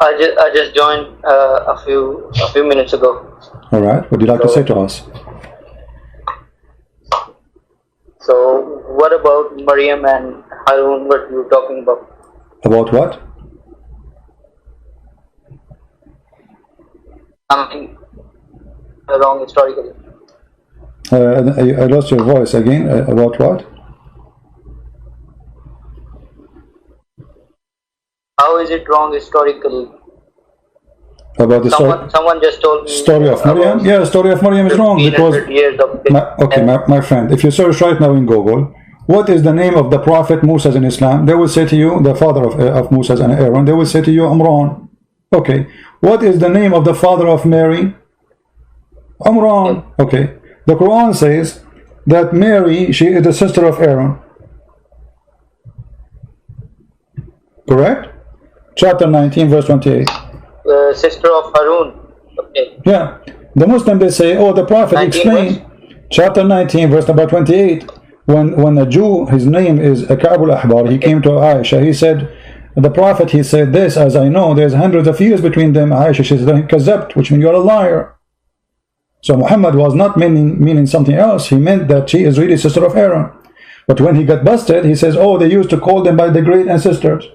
I just joined a few minutes ago. All right. What would you like to say to us? So what about Maryam and Harun? What you were talking about? About what? Something wrong historically. I lost your voice again. About what? How is it wrong historically? About the Someone just told me story of Maryam? Yeah, the story of Maryam is wrong because 1500 years of my friend, if you search right now in Google, what is the name of the prophet Moses in Islam? They will say to you, the father of Moses and Aaron. They will say to you, Amran. Okay. What is the name of the father of Mary? Amran. Okay. The Quran says that Mary, she is the sister of Aaron. Correct? Chapter 19, verse 28. sister of Harun. Okay. Yeah. The Muslim, they say, oh, the prophet 19 explained, chapter 19, verse number 28, when a Jew, his name is Ka'b al-Ahbar, he came to Aisha, he said, the prophet, he said this, as I know, there's hundreds of years between them. Aisha, she said, kazabt, which means you're a liar. So Muhammad was not meaning something else. He meant that she is really sister of Aaron. But when he got busted, he says, oh, they used to call them by the great ancestors.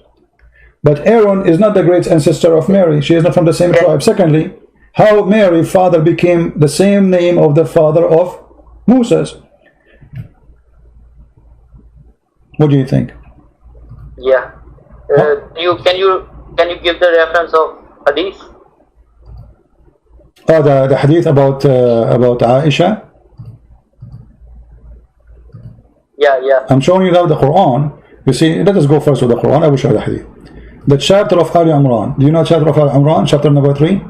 But Aaron is not the great ancestor of Mary. She is not from the same tribe. Secondly, how Mary father became the same name of the father of Moses. What do you think? Yeah. Can you give the reference of hadith? Oh, the hadith about Aisha. Yeah. I'm showing you now the Quran. You see, let us go first with the Quran. I will show you the hadith. The chapter of Ali Imran. Do you know chapter of Ali Imran? Chapter number 3.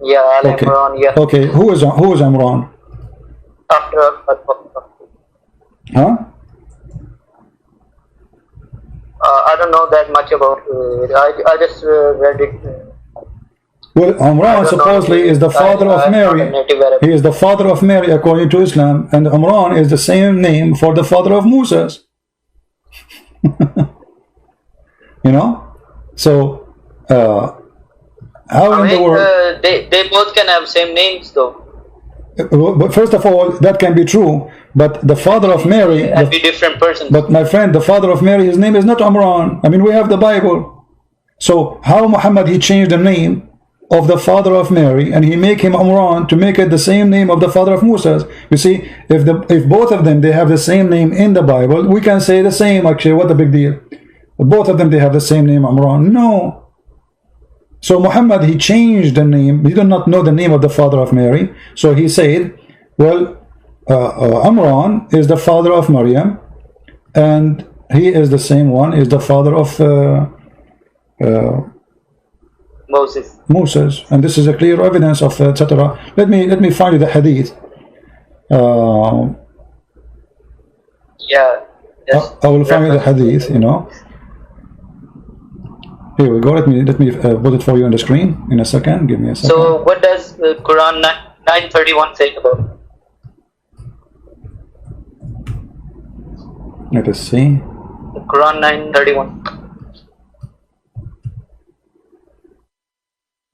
Yeah, Ali Okay. Imran. Yeah. Okay. Who is Imran? After Huh? I don't know that much about it. I just read it. Well, Imran supposedly is the father of Mary. He is the father of Mary according to Islam, and Imran is the same name for the father of Moses. You know? So, how in the world? They both can have same names though. But first of all, that can be true, but the father of Mary, And be different persons. but my friend, the father of Mary, his name is not Imran. I mean, we have the Bible. So how Muhammad, he changed the name of the father of Mary and he make him Imran to make it the same name of the father of Moses. You see, if both of them, they have the same name in the Bible, we can say the same. Actually, what a big deal. Both of them, they have the same name, Imran. No. So Muhammad, he changed the name. He did not know the name of the father of Mary. So he said, well, Imran is the father of Maryam, and he is the same one, is the father of Moses. And this is a clear evidence of etc. Let me find you the hadith. Yeah. I will find you the hadith, you know. Here we go. Let me put it for you on the screen in a second. Give me a second. So what does Quran 9:31 say about it? Let us see. Quran 9:31.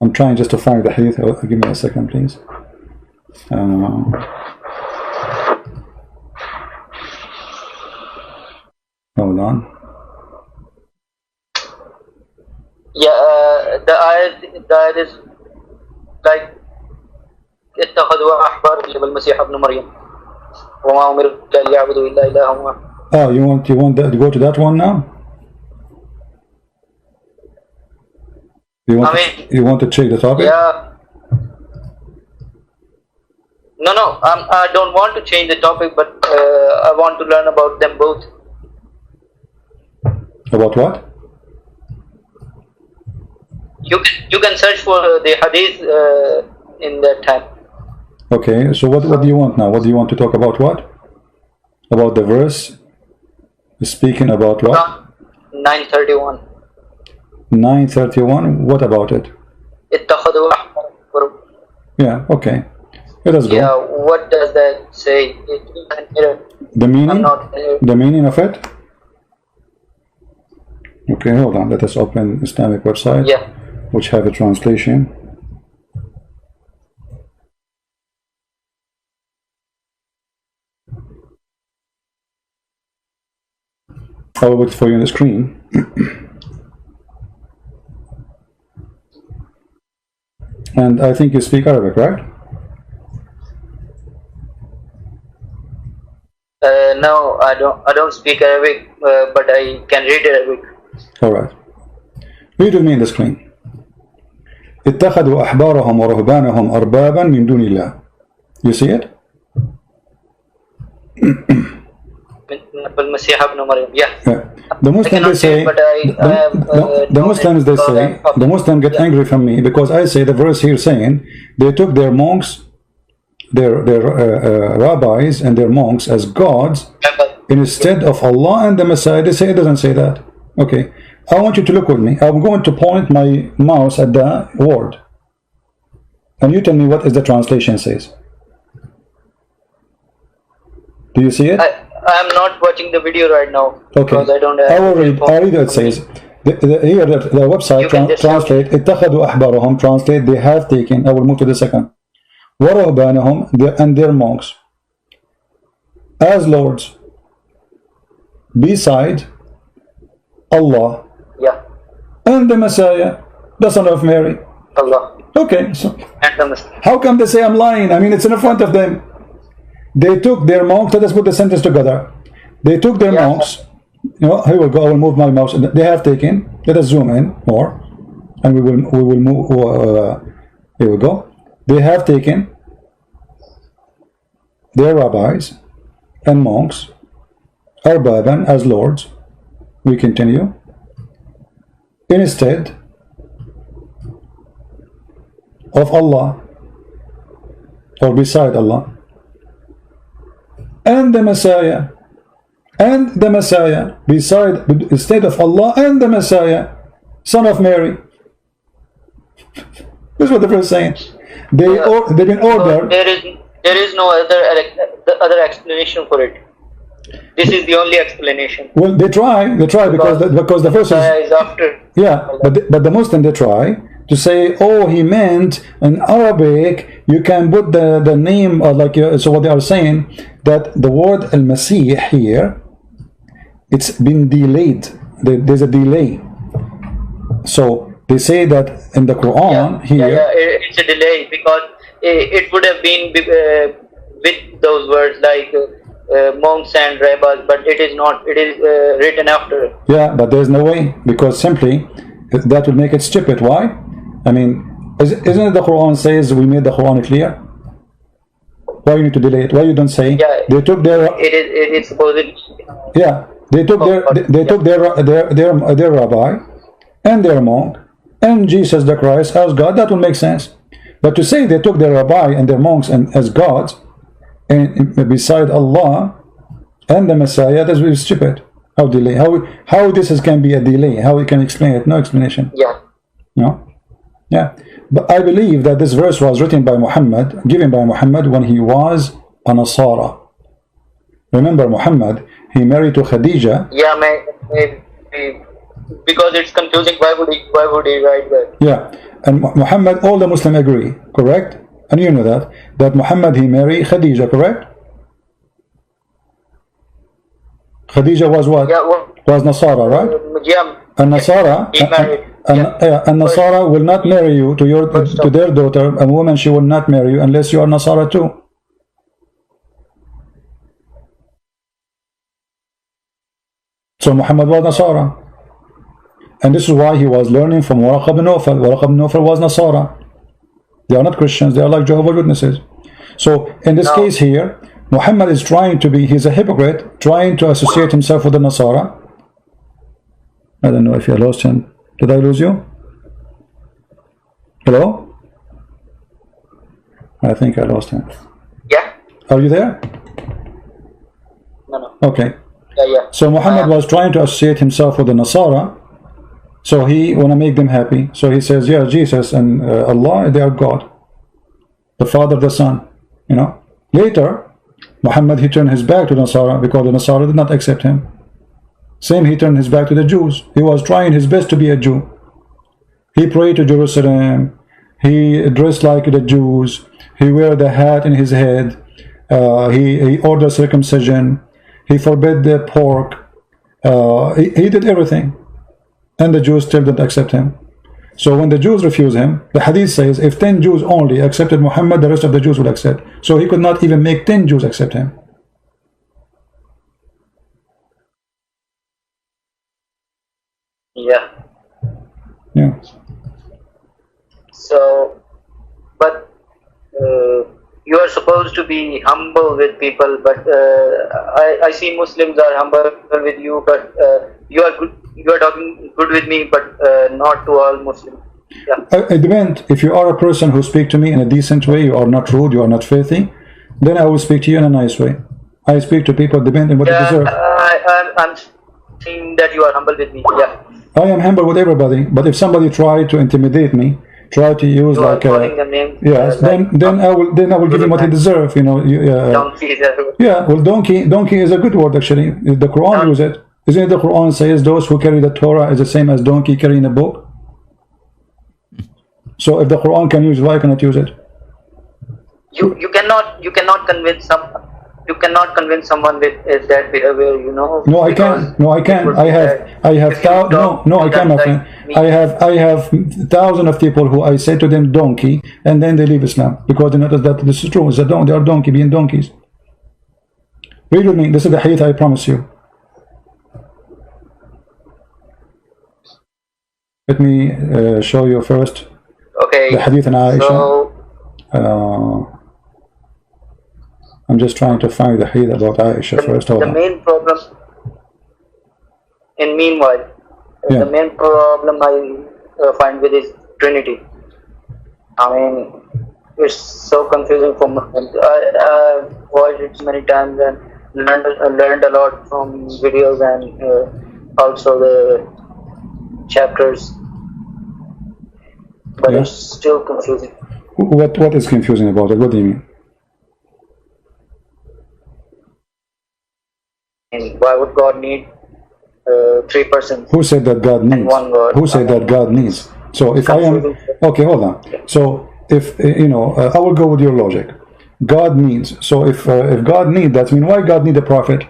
I'm trying just to find the hadith. Give me a second, please. Hold on. Yeah, the ayat is like اتخذوا أحبار المسيح ابن مريم وما أمروا إلا ليعبدوا إلا إلها واحد. Oh, you want that, to go to that one now? You want to check the topic? Yeah. No, I don't want to change the topic, but I want to learn about them both. About what? You can search for the hadith in that time. Okay, so what do you want now? What do you want to talk about? What? About the verse speaking about what? 931. 931. What about it? اتخذوا أحبارهم. Yeah, okay. Let us go. Yeah, what does that say? The meaning? I'm not The meaning of it? Okay, hold on. Let us open Islamic website, yeah. which have a translation. I will wait for you on the screen. And I think you speak Arabic, right? No, I don't speak Arabic, but I can read Arabic. All right. Read with me in the screen. اتخذوا أحبارهم ورهبانهم أربابا من دون الله. You see it? بالمسيح ابن مريم. Yeah. Yeah. The Muslims they say, the Muslims they say, the Muslims get angry from me because I say the verse here saying they took their monks, their rabbis and their monks as gods instead of Allah and the Messiah. They say it doesn't say that. Okay, I want you to look with me. I'm going to point my mouse at the word, and you tell me what is the translation says. Do you see it? I'm not watching the video right now. Okay. Because I don't have. I will read. I read what it says. Here the website translate. اتخذوا أحبارهم translate. They have taken. I will move to the second. ورهبانهم and their monks as lords beside Allah. Yeah. And the Messiah, the son of Mary. Allah. Okay, so And the Messiah. how come they say I'm lying? I mean, it's in front of them. They took their monks. Let us put the sentence together. They took their monks. You know, here we go. I will move my mouse. They have taken. Let us zoom in more, and we will move. Here we go. They have taken their rabbis and monks, arbaban as lords. We continue. Instead of Allah, or beside Allah, and the Messiah, beside, instead of Allah and the Messiah, son of Mary. This is what the verse is saying. They've been ordered. There is no other explanation for it. This is the only explanation. Well, they try because the verse is after. Yeah, but the Muslim they try to say, oh, he meant in Arabic you can put the name so what they are saying that the word al-Masih here, it's been delayed. There's a delay. So they say that in the Quran it's a delay because it would have been with those words like monks and rabbis, but it is not. It is written after. Yeah, but there's no way, because simply that would make it stupid. Why? I mean, isn't it the Quran says we made the Quran clear? Why you need to delay it? Why you don't say they took their? It is supposedly. Yeah, they took their rabbi and their monk and Jesus the Christ as God. That would make sense. But to say they took their rabbi and their monks and as gods and beside Allah and the Messiah, that's really stupid. How delay? How this can be a delay? How we can explain it? No explanation. Yeah. No. Yeah. But I believe that this verse was written by Muhammad, given by Muhammad when he was a Nasara. Remember Muhammad, he married to Khadija. Yeah, maybe. Because it's confusing. Why would he write that? Yeah. And Muhammad, all the Muslims agree, correct? And you know that Muhammad, he married Khadija, correct? Khadija was what? Yeah, was Nasara, right? Yeah. And Nasara, and Nasara will not marry you to their daughter. A woman, she will not marry you unless you are Nasara too. So Muhammad was Nasara. And this is why he was learning from Waraq ibn Nawfal. Waraq ibn Nawfal was Nasara. They are not Christians, they are like Jehovah's Witnesses. So in this case here, Muhammad is trying to be, he's a hypocrite, trying to associate himself with the Nasara. I don't know if I lost him. Did I lose you? Hello? I think I lost him. Yeah. Are you there? No. Okay. Yeah. So Muhammad was trying to associate himself with the Nasara. So he want to make them happy. So he says, yeah, Jesus and Allah, they are God. The Father, the Son. You know. Later, Muhammad, he turned his back to Nasara because the Nasara did not accept him. Same, he turned his back to the Jews. He was trying his best to be a Jew. He prayed to Jerusalem. He dressed like the Jews. He wear the hat in his head. He ordered circumcision. He forbade the pork. He did everything. And the Jews still didn't accept him. So when the Jews refuse him, the hadith says if 10 Jews only accepted Muhammad, the rest of the Jews would accept. So he could not even make 10 Jews accept him. Yeah. Yeah. So, but you are supposed to be humble with people, but I see Muslims are humble with you, but you are talking good with me, but not to all Muslims. Yeah. It depends. If you are a person who speak to me in a decent way, you are not rude, you are not filthy, then I will speak to you in a nice way. I speak to people depending on what they deserve. I'm seeing that you are humble with me. Yeah. I am humble with everybody, but if somebody try to intimidate me, try to use You like are calling the name. yes, then I will give him what he deserves. You know. Donkey. Yeah. Well, donkey is a good word actually. The Quran uses it. Isn't it the Quran says those who carry the Torah is the same as donkey carrying a book? So if the Quran can use it, why cannot use it? You cannot convince someone with that behavior, you know. No, I can't. No, I can't. I have I can't, my friend. I have thousands of people who I say to them donkey, and then they leave Islam because they notice that this is true. They are donkey being donkeys. Read with me. This is the hadith I promise you. Let me show you first. Okay. The hadith in Aisha. So, I'm just trying to find the hadith about Aisha first. Hold the on. main problem, and meanwhile, Yeah. the main problem I find with is Trinity. I mean, it's so confusing for me. I watched it many times and learned a lot from videos and also the chapters, but Yeah. it's still confusing. What is confusing about it? What do you mean? And why would God need 3 persons? Who said that God needs? one God. Who said that God needs? So if I am okay, hold on. So if I will go with your logic. God needs. So if God needs, that means why God need a prophet?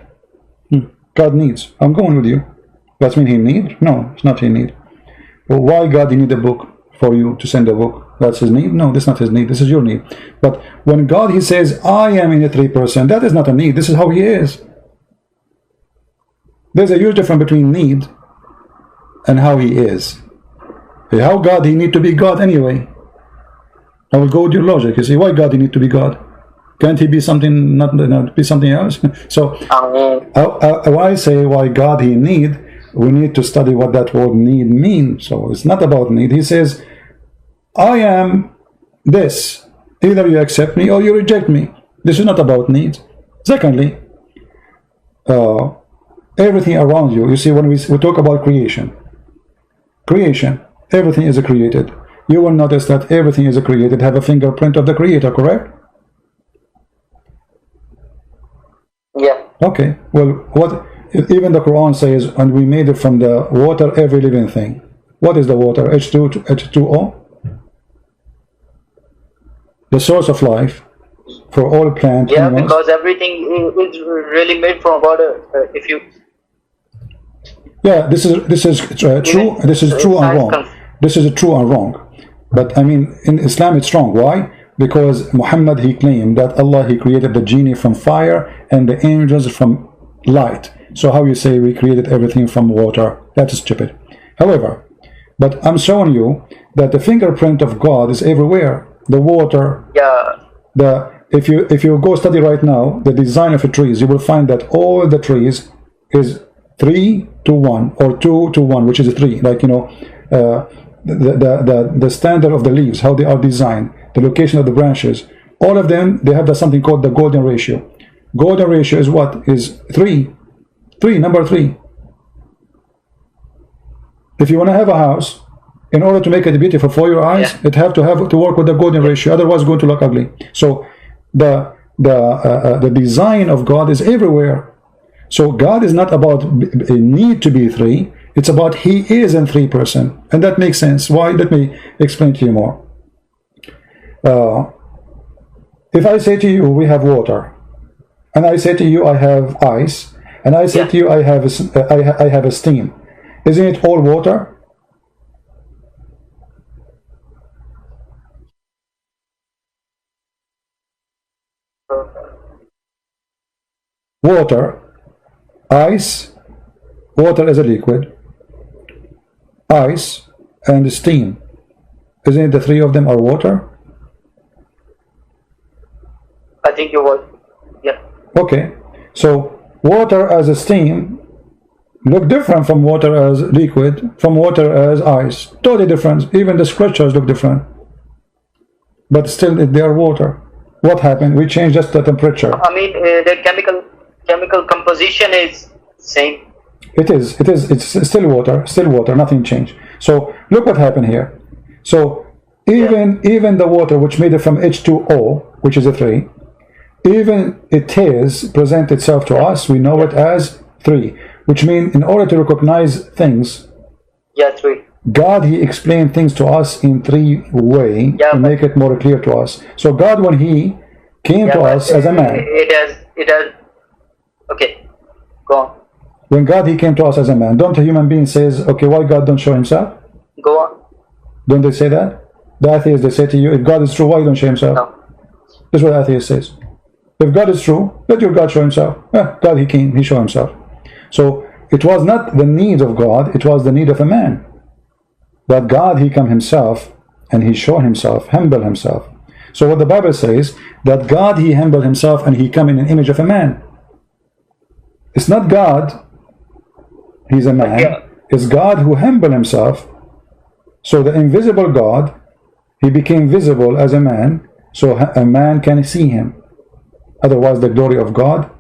God needs. I'm going with you. That mean He need? No, it's not He need. Well, why God He need a book for you to send a book? That's His need? No, that's not His need. This is your need. But when God He says, I am in a 3%, that is not a need. This is how He is. There's a huge difference between need and how He is. How God He need to be God anyway? I will go with your logic. You see, why God He need to be God? Can't He be something, not be something else? So, when I say why God He need, we need to study what that word need means. So it's not about need. He says, I am this. Either you accept me or you reject me. This is not about needs. Secondly, everything around you. You see, when we talk about creation, everything is created. You will notice that everything is created, have a fingerprint of the Creator, correct? Yeah. Okay. Well, what even the Quran says, and we made it from the water, every living thing. What is the water? H2O. The source of life for all plant animals. Because everything is really made from water. If you this is true. This is true and wrong. This is true and wrong. But I mean, in Islam, it's wrong. Why? Because Muhammad, he claimed that Allah, he created the genie from fire and the angels from light. So how you say we created everything from water? That's stupid. However, but I'm showing you that the fingerprint of God is everywhere. The water. Yeah. If you go study right now the design of the trees, you will find that all the trees is 3 to 1 or 2 to 1, which is 3. Like, you know, the standard of the leaves, how they are designed, the location of the branches, all of them, they have something called the golden ratio. Golden ratio is what? Is 3. 3, number 3. If you want to have a house, in order to make it beautiful for your eyes, it have to work with the golden ratio. Otherwise, it's going to look ugly. So the design of God is everywhere. So God is not about a need to be 3. It's about He is in 3 person, and that makes sense. Why? Let me explain to you more. If I say to you, we have water, and I say to you, I have ice, and I say to you, I have a steam. Isn't it all water? Water, ice, water is a liquid, ice, and steam. Isn't it the 3 of them are water? I think you was. Yeah. Okay, so water as a steam look different from water as liquid, from water as ice. Totally different. Even the scriptures look different. But still, they are water. What happened? We changed just the temperature. I mean, the chemical composition is same. It is. It's still water. Nothing changed. So look what happened here. So even the water which made it from H2O, which is a 3, even it is present itself to us. We know it as 3, which means in order to recognize things, 3. God, He explained things to us in 3 ways to make it more clear to us. So God, when He came to us as a man, It has. Okay, go on. when God, He came to us as a man, don't a human being says, okay, why God don't show Himself? Go on. Don't they say that? The atheists, they say to you, if God is true, why don't show Himself? No. That's what the atheist says. If God is true, let your God show Himself. God, He came, He showed Himself. So it was not the need of God, it was the need of a man. But God, He come Himself, and He showed Himself, humble Himself. So what the Bible says, that God, He humbled Himself, and He come in an image of a man. It's not God, He's a man. It's God who humbled Himself. So the invisible God, He became visible as a man, so a man can see Him. Otherwise, the glory of God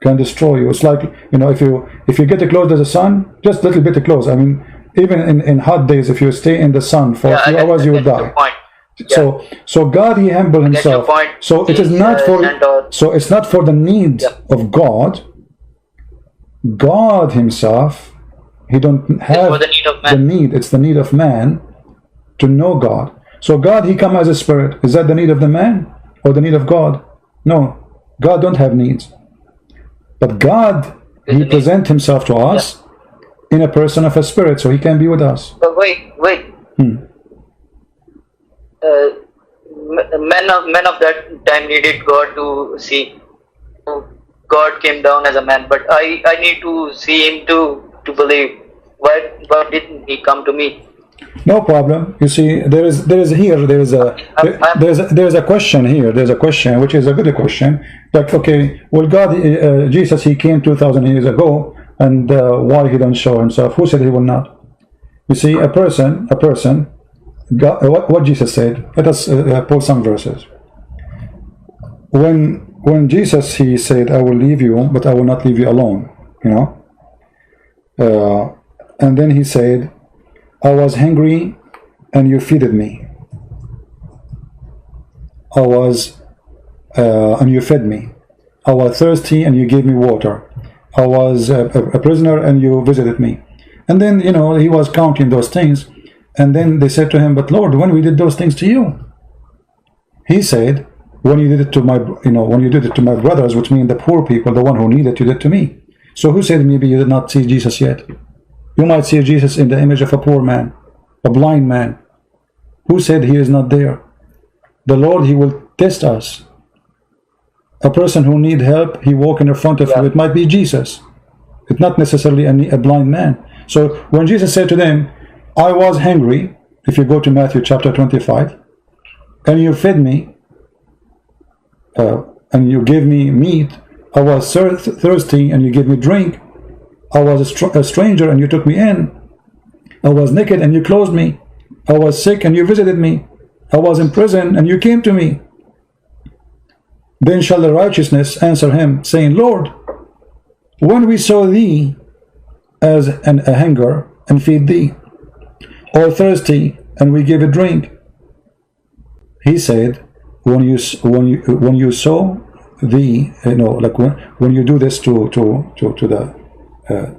can destroy you. It's like, you know, if you get close to the sun, just a little bit close. I mean, even in hot days, if you stay in the sun for a few hours, you will die. So God, He humbled Himself. So it is not for. So it's not for the need of God. God Himself, He don't have the need. It's the need of man to know God. So God, He come as a spirit. Is that the need of the man or the need of God? No. God don't have needs. But God, He present Himself to us in a person of a spirit, so He can be with us. But wait. Men of that time needed God to see. God came down as a man, but I need to see Him to believe. Why didn't He come to me? No problem. You see, there's a question here. There's a question which is a good question. Like, okay, well, God, Jesus, He came 2,000 years ago, and why He don't show Himself? Who said He will not? You see, a person. God, what Jesus said. Let us pull some verses. When Jesus, He said, "I will leave you, but I will not leave you alone." You know. And then He said, I was hungry and you feeded me. I was and you fed me. I was thirsty and you gave me water. I was a prisoner and you visited me. And then, you know, He was counting those things. And then they said to Him, but Lord, when we did those things to you? He said, when you did it to my brothers, which mean the poor people, the one who needed, you did to me. So who said maybe you did not see Jesus yet? You might see Jesus in the image of a poor man, a blind man. Who said He is not there? The Lord, He will test us. A person who need help, He walk in front of you. It might be Jesus. It's not necessarily a blind man. So when Jesus said to them, I was hungry, if you go to Matthew chapter 25, and you fed me, and you gave me meat, I was thirsty, and you gave me drink. I was a stranger and you took me in. I was naked and you clothed me. I was sick and you visited me. I was in prison and you came to me. Then shall the righteousness answer him, saying, Lord, when we saw thee as a hunger and feed thee, or thirsty and we gave a drink. He said, when you saw thee, like when you do this to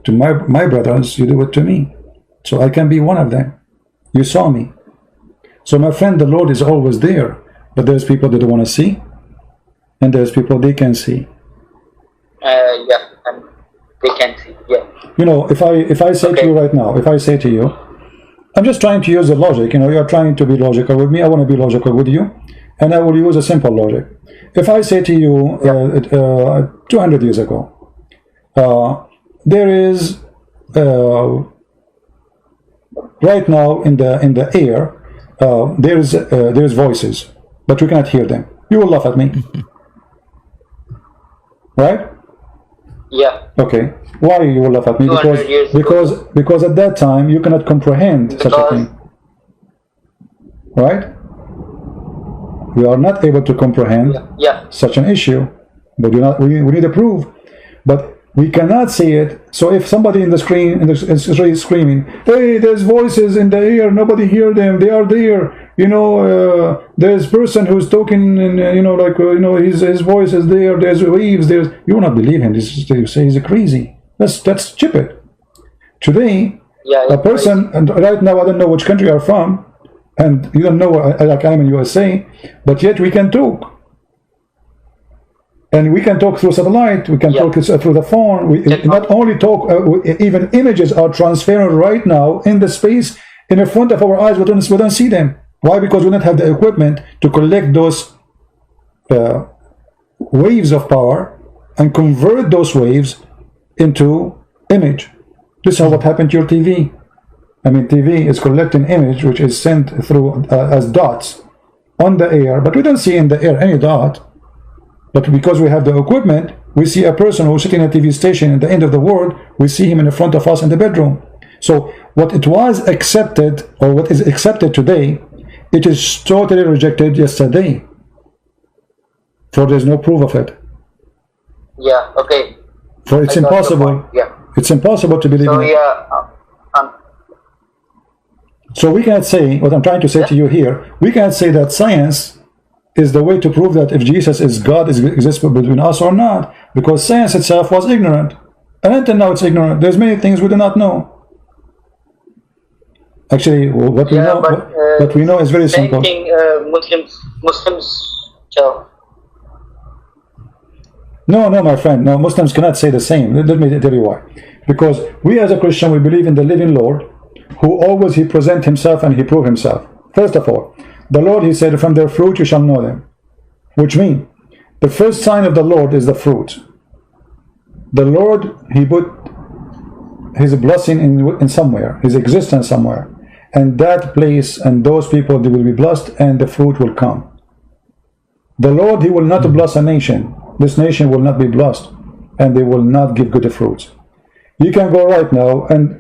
my brothers, you do it to me. So I can be one of them. You saw me. So my friend, the Lord is always there, but there's people that don't want to see, and there's people they can see. Yeah, and they can see. Yeah. If I say to you right now, if I say to you, I'm just trying to use the logic. You're trying to be logical with me. I want to be logical with you, and I will use a simple logic. If I say to you, 200 years ago, there is right now in the air, there's voices, but you cannot hear them. You will laugh at me, right? Yeah. Okay. Why you will laugh at me? Because at that time you cannot comprehend such a thing, right? We are not able to comprehend such an issue, but we need a proof, but we cannot see it. So if somebody in the screen is screaming, hey, there's voices in the air, nobody hear them, they are there, there's person who's talking, and his voice is there, there's waves, you will not believe him. You say he's crazy. That's stupid. Today, a person, and right now I don't know which country you're from, and you don't know, like I'm in USA, but yet we can talk. And we can talk through satellite, we can talk through the phone, we not only talk, even images are transferring right now in the space in front of our eyes, we don't see them. Why? Because we don't have the equipment to collect those waves of power and convert those waves into image. This is what happened to your TV. TV is collecting image which is sent through as dots on the air, but we don't see in the air any dot. But because we have the equipment, we see a person who's sitting at a TV station at the end of the world, we see him in front of us in the bedroom. So what it was accepted, or what is accepted today, it is totally rejected yesterday. For there's no proof of it. Yeah, okay. For it's impossible. Yeah. It's impossible to believe in it. So we cannot say, what I'm trying to say to you here, we cannot say that science is the way to prove that if Jesus is God, exists between us or not, because science itself was ignorant, and until now it's ignorant. There's many things we do not know. Actually, what we know is very simple. Muslims tell. No, my friend, no, Muslims cannot say the same. Let me tell you why. Because we as a Christian, we believe in the living Lord, who always he present himself and he prove himself. First of all, the Lord, he said, from their fruit you shall know them. Which means, the first sign of the Lord is the fruit. The Lord, he put his blessing in somewhere, his existence somewhere. And that place and those people, they will be blessed and the fruit will come. The Lord, he will not bless a nation. This nation will not be blessed and they will not give good fruits. You can go right now and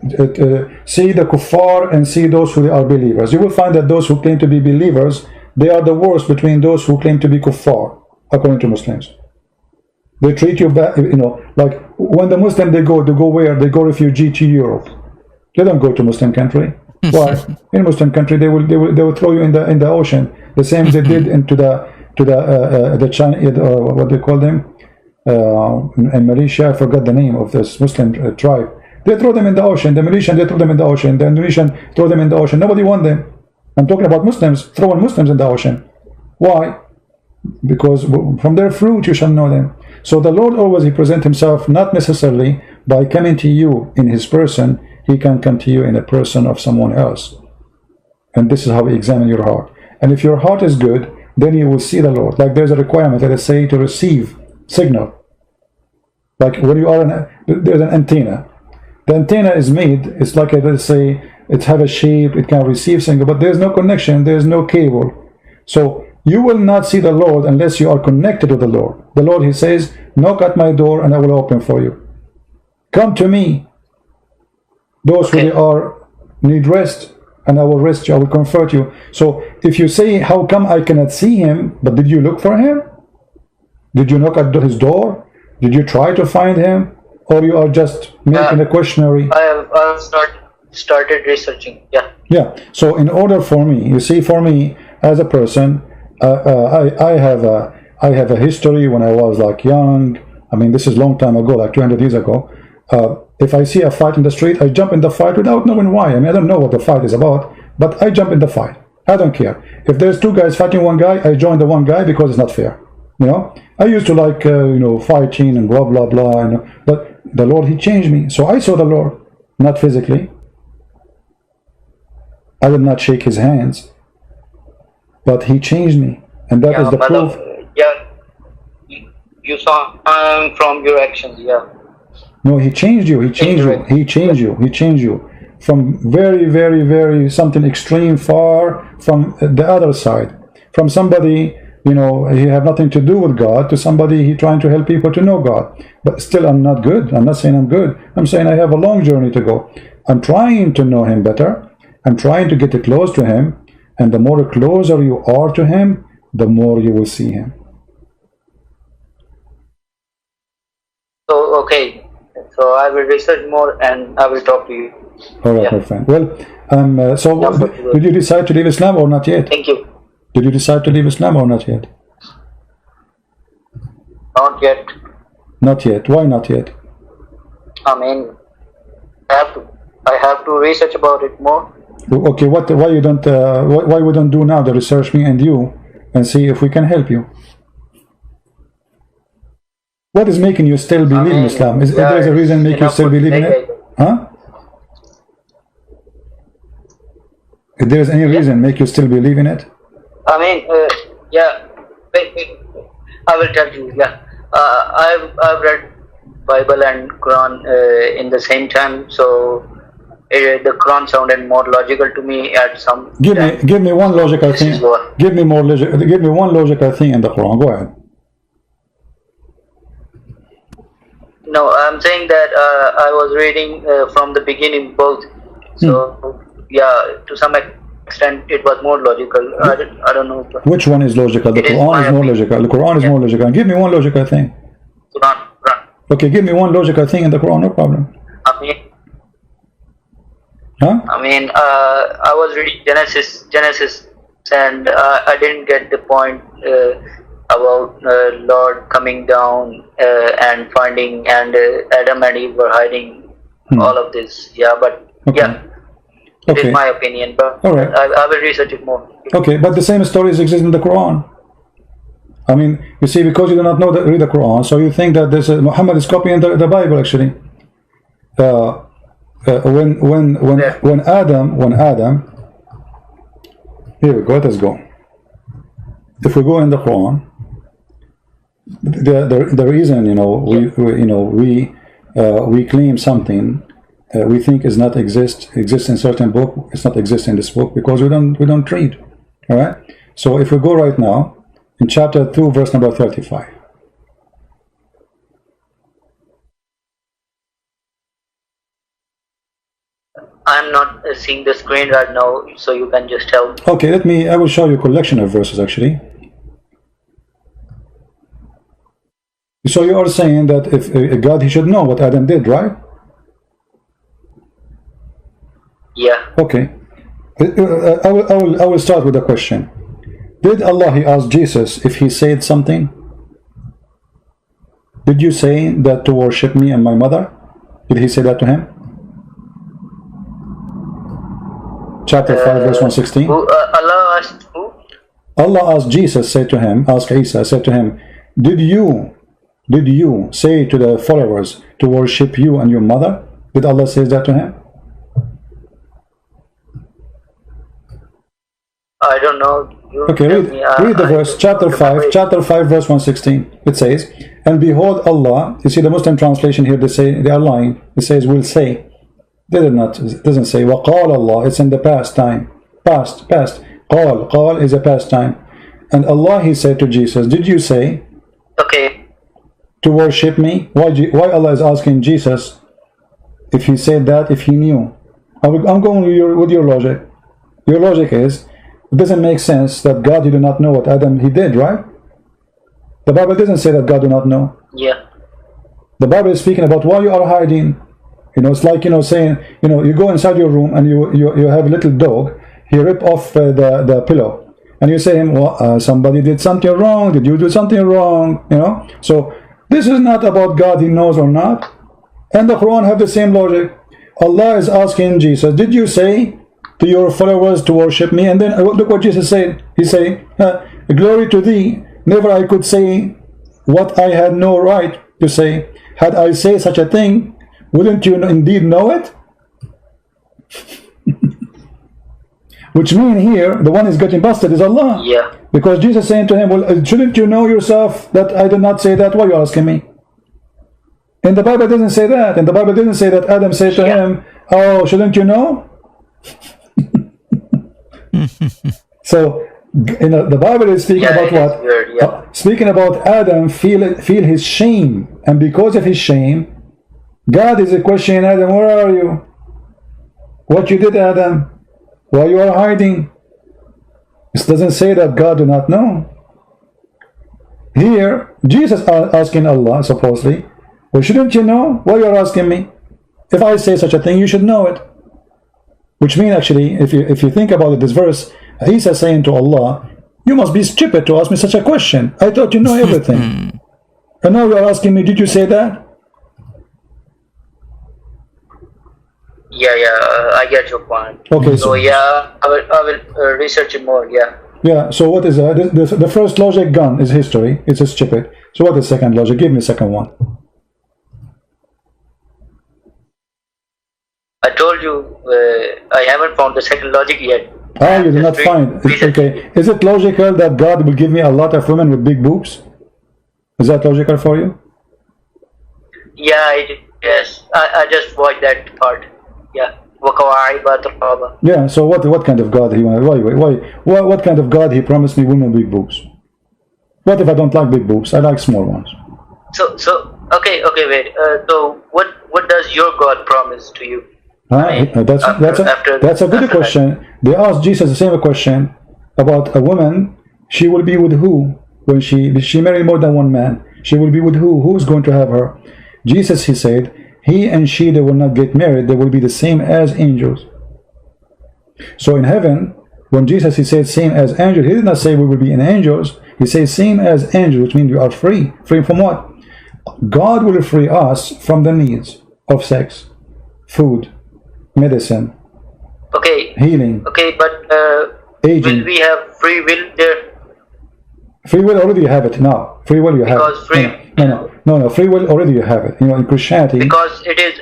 see the kuffar and see those who are believers. You will find that those who claim to be believers, they are the worst between those who claim to be kuffar, according to Muslims. They treat you bad, like when the Muslim, they go where? They go refugee to Europe. They don't go to Muslim country. Why? In Muslim country, they will throw you in the ocean, the same as they did into the China, what they call them, in Malaysia, I forgot the name of this Muslim tribe. They throw them in the ocean. The Malaysian, they throw them in the ocean. The Indonesian throw them in the ocean. Nobody wants them. I'm talking about Muslims throwing Muslims in the ocean. Why? Because from their fruit you shall know them. So the Lord always, he presents himself not necessarily by coming to you in his person. He can come to you in a person of someone else. And this is how we examine your heart. And if your heart is good, then you will see the Lord. Like there's a requirement, let's say, to receive signal. Like when you are there's an antenna. The antenna is made, it's like, let's say, it have a shape, it can receive signal, but there's no connection, there's no cable. So you will not see the Lord unless you are connected to the Lord. The Lord, he says, knock at my door and I will open for you. Come to me Those Okay. who are need rest, and I will rest you, I will comfort you. So if you say, how come I cannot see him? But did you look for him? Did you knock at his door? Did you try to find him? Or you are just making a questionnaire? I started researching. Yeah. Yeah. So in order for me, you see, for me as a person, I have a history when I was like young. I mean, this is long time ago, like 200 years ago. If I see a fight in the street, I jump in the fight without knowing why. I mean, I don't know what the fight is about, but I jump in the fight. I don't care. If there's two guys fighting one guy, I join the one guy because it's not fair. You know, I used to like, fighting and blah, blah, blah. But the Lord, he changed me. So I saw the Lord, not physically. I did not shake his hands, but he changed me. And that is the proof. Yeah. You saw from your actions. Yeah. No, he changed you. He changed you. He changed you. He changed you from very, very, very something extreme, far from the other side. From somebody, he have nothing to do with God, to somebody he trying to help people to know God. But still, I'm not good. I'm not saying I'm good. I'm saying I have a long journey to go. I'm trying to know him better. I'm trying to get close to him. And the more closer you are to him, the more you will see him. So, okay. So I will research more and I will talk to you. All right, my friend. Well, so did you decide to leave Islam or not yet? Thank you. Did you decide to leave Islam or not yet? Not yet. Not yet. Why not yet? I mean, I have to research about it more. Okay, why you don't? Why we don't do now the research, me and you, and see if we can help you? What is making you still believe in Islam? Is there a reason make you still believe in it? Huh? If there is any reason make you still believe in it? I mean, yeah. Wait. I will tell you. Yeah. I've read Bible and Quran in the same time, so the Quran sounded more logical to me at some. Give me one logical thing. Give me one logical thing in the Quran. Go ahead. No, I'm saying that I was reading from the beginning both. So yeah, to some extent it was more logical. I don't know. Which one is logical? The Quran is more logical. The Quran is more logical. Give me one logical thing. Quran. Okay, give me one logical thing in the Quran. No problem. I mean, I was reading Genesis, and I didn't get the point about Lord coming down and finding, and Adam and Eve were hiding all of this. Yeah, but yeah, it is my opinion. But all right. I will research it more. Okay, but the same stories exist in the Quran. I mean, you see, because you do not know read the Quran, so you think that this Muhammad is copying the Bible actually. When Adam, here we go. Let's go. If we go in the Quran, the reason we claim something we think is not exists in certain book, it's not exist in this book because we don't read. All right. So if we go right now in chapter 2, verse number 35. I'm not seeing the screen right now, so you can just tell me. Okay, I will show you a collection of verses actually. So you are saying that if God, he should know what Adam did, right? Yeah. Okay. I will start with a question. Did Allah, he asked Jesus if he said something? Did you say that to worship me and my mother? Did he say that to him? Chapter 5, verse 116. Allah asked who? Allah asked Jesus, asked Isa, said to him, Did you say to the followers to worship you and your mother? Did Allah say that to him? I don't know. Okay, read the verse, chapter 5, verse 116. It says, and behold Allah, you see the Muslim translation here, they are lying. It says, will say. It doesn't say, وَقَالَ Allah, it's in the past time. Past. Qal is a past time. And Allah, he said to Jesus, did you say to worship me? Why Allah is asking Jesus if he said that, if he knew? I'm going with your logic. Your logic is, it doesn't make sense that God did not know what Adam he did, right? The Bible doesn't say that God do not know. Yeah. The Bible is speaking about why you are hiding. You know, it's like, you know, saying, you know, you go inside your room and you have a little dog. He rip off the pillow, and you say him, well, somebody did something wrong. Did you do something wrong? You know. So this is not about God, he knows or not. And the Quran have the same logic. Allah is asking Jesus, did you say to your followers to worship me? And then look what Jesus said. He said, glory to thee. Never I could say what I had no right to say. Had I say such a thing, wouldn't you indeed know it? Which mean here, the one is getting busted is Allah. Yeah. Because Jesus saying to him, well, shouldn't you know yourself that I did not say that? Why are you asking me? And the Bible doesn't say that. And the Bible didn't say that Adam said to him, oh, shouldn't you know? So, you know, the Bible is speaking about what? Weird, Speaking about Adam feel his shame. And because of his shame, God is questioning Adam, where are you? What you did, Adam? Why you are hiding? This doesn't say that God do not know. Here, Jesus asking Allah, supposedly, well, shouldn't you know? Why you are asking me? If I say such a thing, you should know it. Which means, actually, if you think about it, this verse, Isa saying to Allah, you must be stupid to ask me such a question. I thought you know everything. And now you are asking me, did you say that? Yeah, I get your point. Okay, So yeah, I will research it more. Yeah. yeah, so what is the first logic gone is history. It's stupid. So what is second logic? Give me the second one. I told you I haven't found the second logic yet. Ah, you did not find. Okay, is it logical that God will give me a lot of women with big boobs? Is that logical for you? Yeah, yes. I just watched that part. Yeah. Yeah. So what kind of God he wanted? Why? What kind of God he promised me women with big boobs? What if I don't like big boobs? I like small ones. So okay, wait. So what does your God promise to you? That's a good question. They asked Jesus the same question about a woman. She will be with who when she marry more than one man? She will be with who? Who is going to have her? Jesus, he said, he and she, they will not get married. They will be the same as angels. So in heaven, when Jesus, he said same as angels, he did not say we will be in angels. He says same as angels, which means you are free. Free from what? God will free us from the needs of sex, food, medicine, healing, but aging. will we have free will there? Free will already you have it now. Free will you have Because it. No. Free will already you have it. You know, in Christianity. Because it is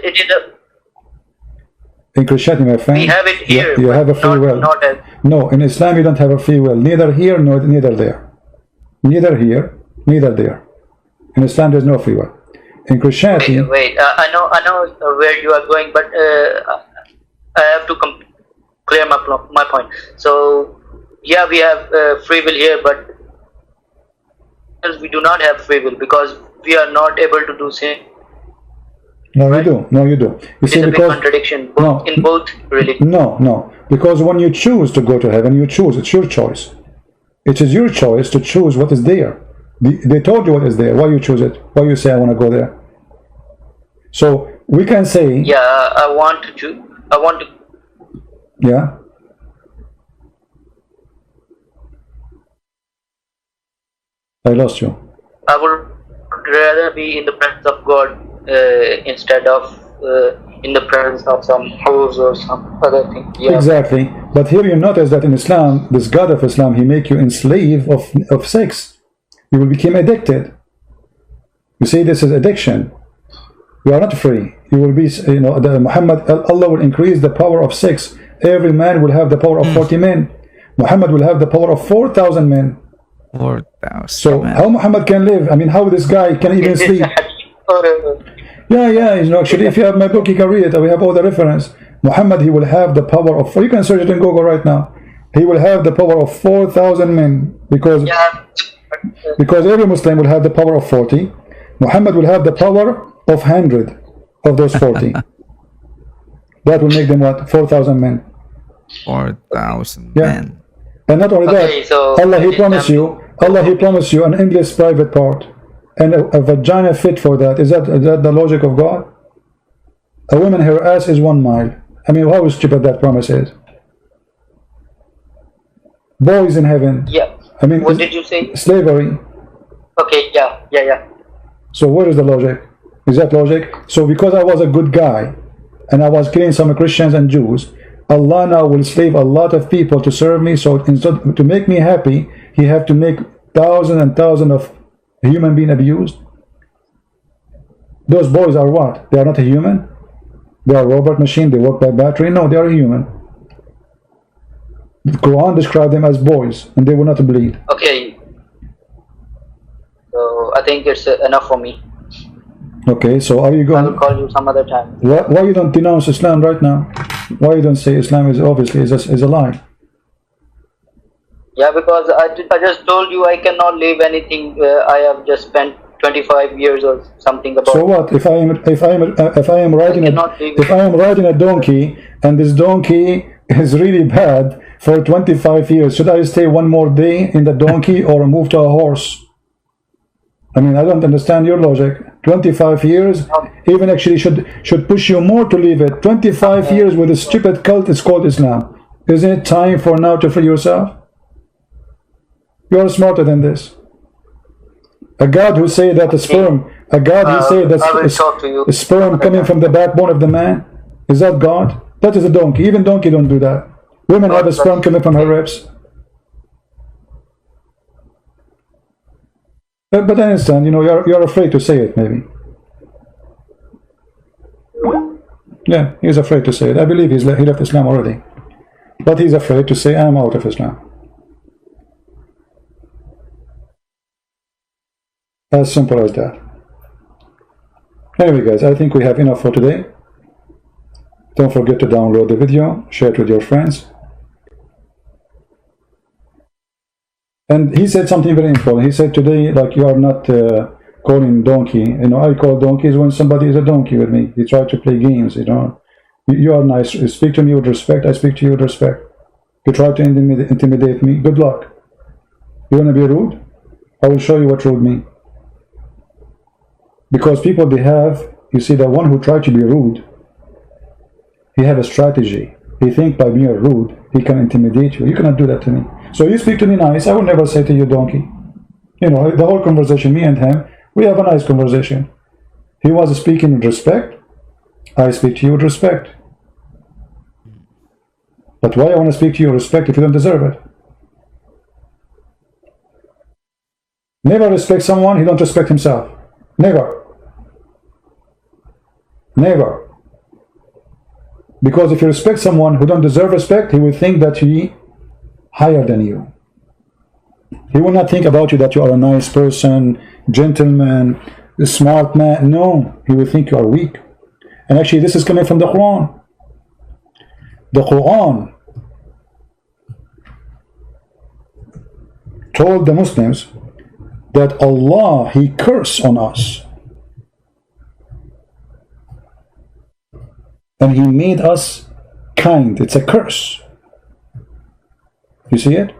in Christianity, my friend, we have it here. You have a free will. Not as, no, in Islam you don't have a free will. Neither here nor neither there. Neither here, neither there. In Islam there's no free will. In Christianity. Wait. I know where you are going, but I have to clear my point. So yeah, we have free will here, but we do not have free will because we are not able to do same. No, right? You do. You see, it's a big because contradiction in both religions. No, because when you choose to go to heaven, you choose. It's your choice. It is your choice to choose what is there. They told you what is there. Why you choose it? Why you say I want to go there? So we can say. Yeah, I want to. Yeah. I lost you. I would rather be in the presence of God instead of in the presence of some house or some other thing. Yeah. Exactly. But here you notice that in Islam, this God of Islam, he make you enslave of sex. You will become addicted. You see, this is addiction. You are not free. You will be, Allah will increase the power of sex. Every man will have the power of 40 men. Muhammad will have the power of 4,000 men. 4,000. So how Muhammad can live? I mean, how this guy can even sleep? Yeah. Actually, if you have my book, you can read it. We have all the reference. Muhammad, he will have the power of. You can search it in Google right now. He will have the power of 4,000 men because every Muslim will have the power of 40. Muhammad will have the power of 100 of those 40. That will make them what? 4,000 men. 4,000 Yeah. men. And not only Okay, that, so Allah He promised you an endless private part and a vagina fit for that. Is that the logic of God? A woman, her ass is 1 mile. I mean, how stupid that promise is. Boys in heaven. yeah. I mean, What did you say? slavery. Okay, yeah. So where is the logic? Is that logic? So because I was a good guy and I was killing some Christians and Jews, Allah now will slave a lot of people to serve me. So instead to make me happy, He have to make thousands and thousands of human being abused. Those boys are what? They are not a human. They are robot machine. They work by battery. No, they are human. The Quran described them as boys, and they will not bleed. Okay. So I think it's enough for me. Okay, so are you I going? will call you some other time. Why you don't denounce Islam right now? Why you don't say Islam is obviously is a lie? Yeah, because I just told you I cannot leave anything. I have just spent 25 years or something about. So what if I am riding a donkey and this donkey is really bad for 25 years? Should I stay 1 more day in the donkey or move to a horse? I mean, I don't understand your logic. 25 years, even actually should push you more to leave it. 25 years with a stupid cult is called Islam. Isn't it time for now to free yourself? You are smarter than this. A God who say that the sperm, a God who say that I will talk to you. the sperm coming from the backbone of the man, is that God? That is a donkey. Even donkey don't do that. Women have a sperm coming from her ribs. But I understand, you know, you're afraid to say it, maybe. Yeah, he's afraid to say it. I believe he left Islam already. But he's afraid to say, I'm out of Islam. As simple as that. Anyway, guys, I think we have enough for today. Don't forget to download the video, share it with your friends. And he said something very important. He said today, like, you are not calling donkey. You know, I call donkeys when somebody is a donkey with me. He tried to play games, you know. You are nice. You speak to me with respect. I speak to you with respect. You try to intimidate me. Good luck. You want to be rude? I will show you what rude means. Because people, they have, you see, the one who tried to be rude, he have a strategy. He think by being rude, he can intimidate you. You cannot do that to me. So you speak to me nice, I will never say to you donkey. You know, the whole conversation, me and him, we have a nice conversation. He was speaking with respect. I speak to you with respect. But why I want to speak to you with respect if you don't deserve it? Never respect someone, he don't respect himself. Never. Never. Because if you respect someone who don't deserve respect, he will think that he higher than you. He will not think about you that you are a nice person, gentleman, a smart man. No, he will think you are weak. And actually this is coming from the Quran. The Quran told the Muslims that Allah, He cursed on us. And He made us kind. It's a curse. You see it?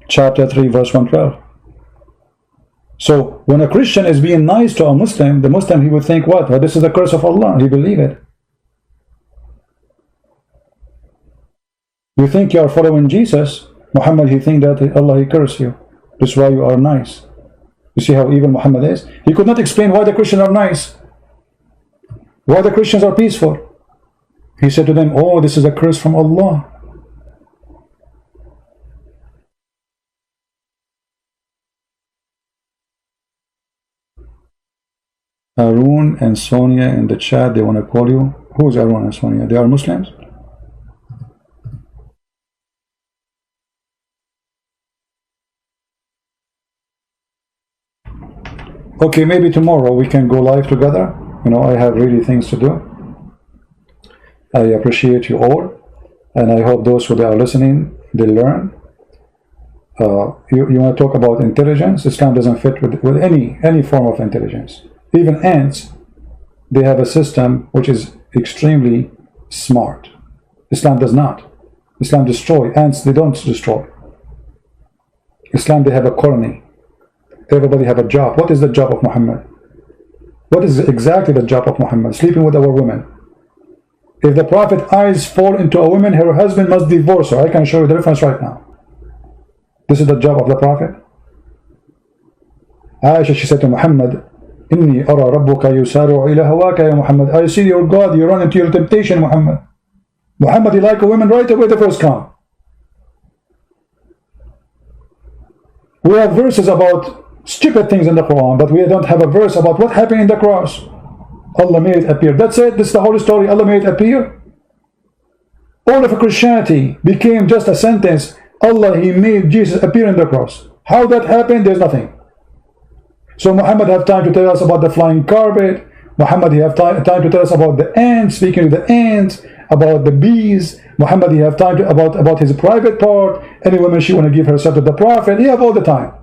Chapter 3, verse 112. So when a Christian is being nice to a Muslim, the Muslim, he would think, what? Well, this is the curse of Allah. He believe it. You think you are following Jesus. Muhammad, he think that Allah, He curse you. This is why you are nice. You see how evil Muhammad is? He could not explain why the Christians are nice. Why the Christians are peaceful. He said to them, oh, this is a curse from Allah. Arun and Sonia in the chat, they want to call you. Who is Arun and Sonia? They are Muslims? Okay, maybe tomorrow we can go live together. You know, I have really things to do. I appreciate you all, and I hope those who are listening, they learn. You want to talk about intelligence? Islam doesn't fit with any form of intelligence. Even ants, they have a system which is extremely smart. Islam does not. Islam destroy. Ants, they don't destroy. Islam, they have a colony. Everybody have a job. What is the job of Muhammad? What is exactly the job of Muhammad? Sleeping with our women. If the Prophet's eyes fall into a woman, her husband must divorce her. I can show you the difference right now. This is the job of the Prophet. Aisha, she said to Muhammad, Inni ara rabbuka yusari'u ila hawaka ya Muhammad. I see your God, you run into your temptation, Muhammad. Muhammad, you like a woman right away the first come. We have verses about stupid things in the Quran, but we don't have a verse about what happened in the cross. Allah made it appear. That's it. This is the whole story. Allah made it appear. All of Christianity became just a sentence. Allah, He made Jesus appear in the cross. How that happened, there's nothing. So Muhammad have time to tell us about the flying carpet. Muhammad, he have time to tell us about the ants, speaking to the ants, about the bees. Muhammad, he have time to, about his private part. Any woman she want to give herself to the Prophet. He have all the time.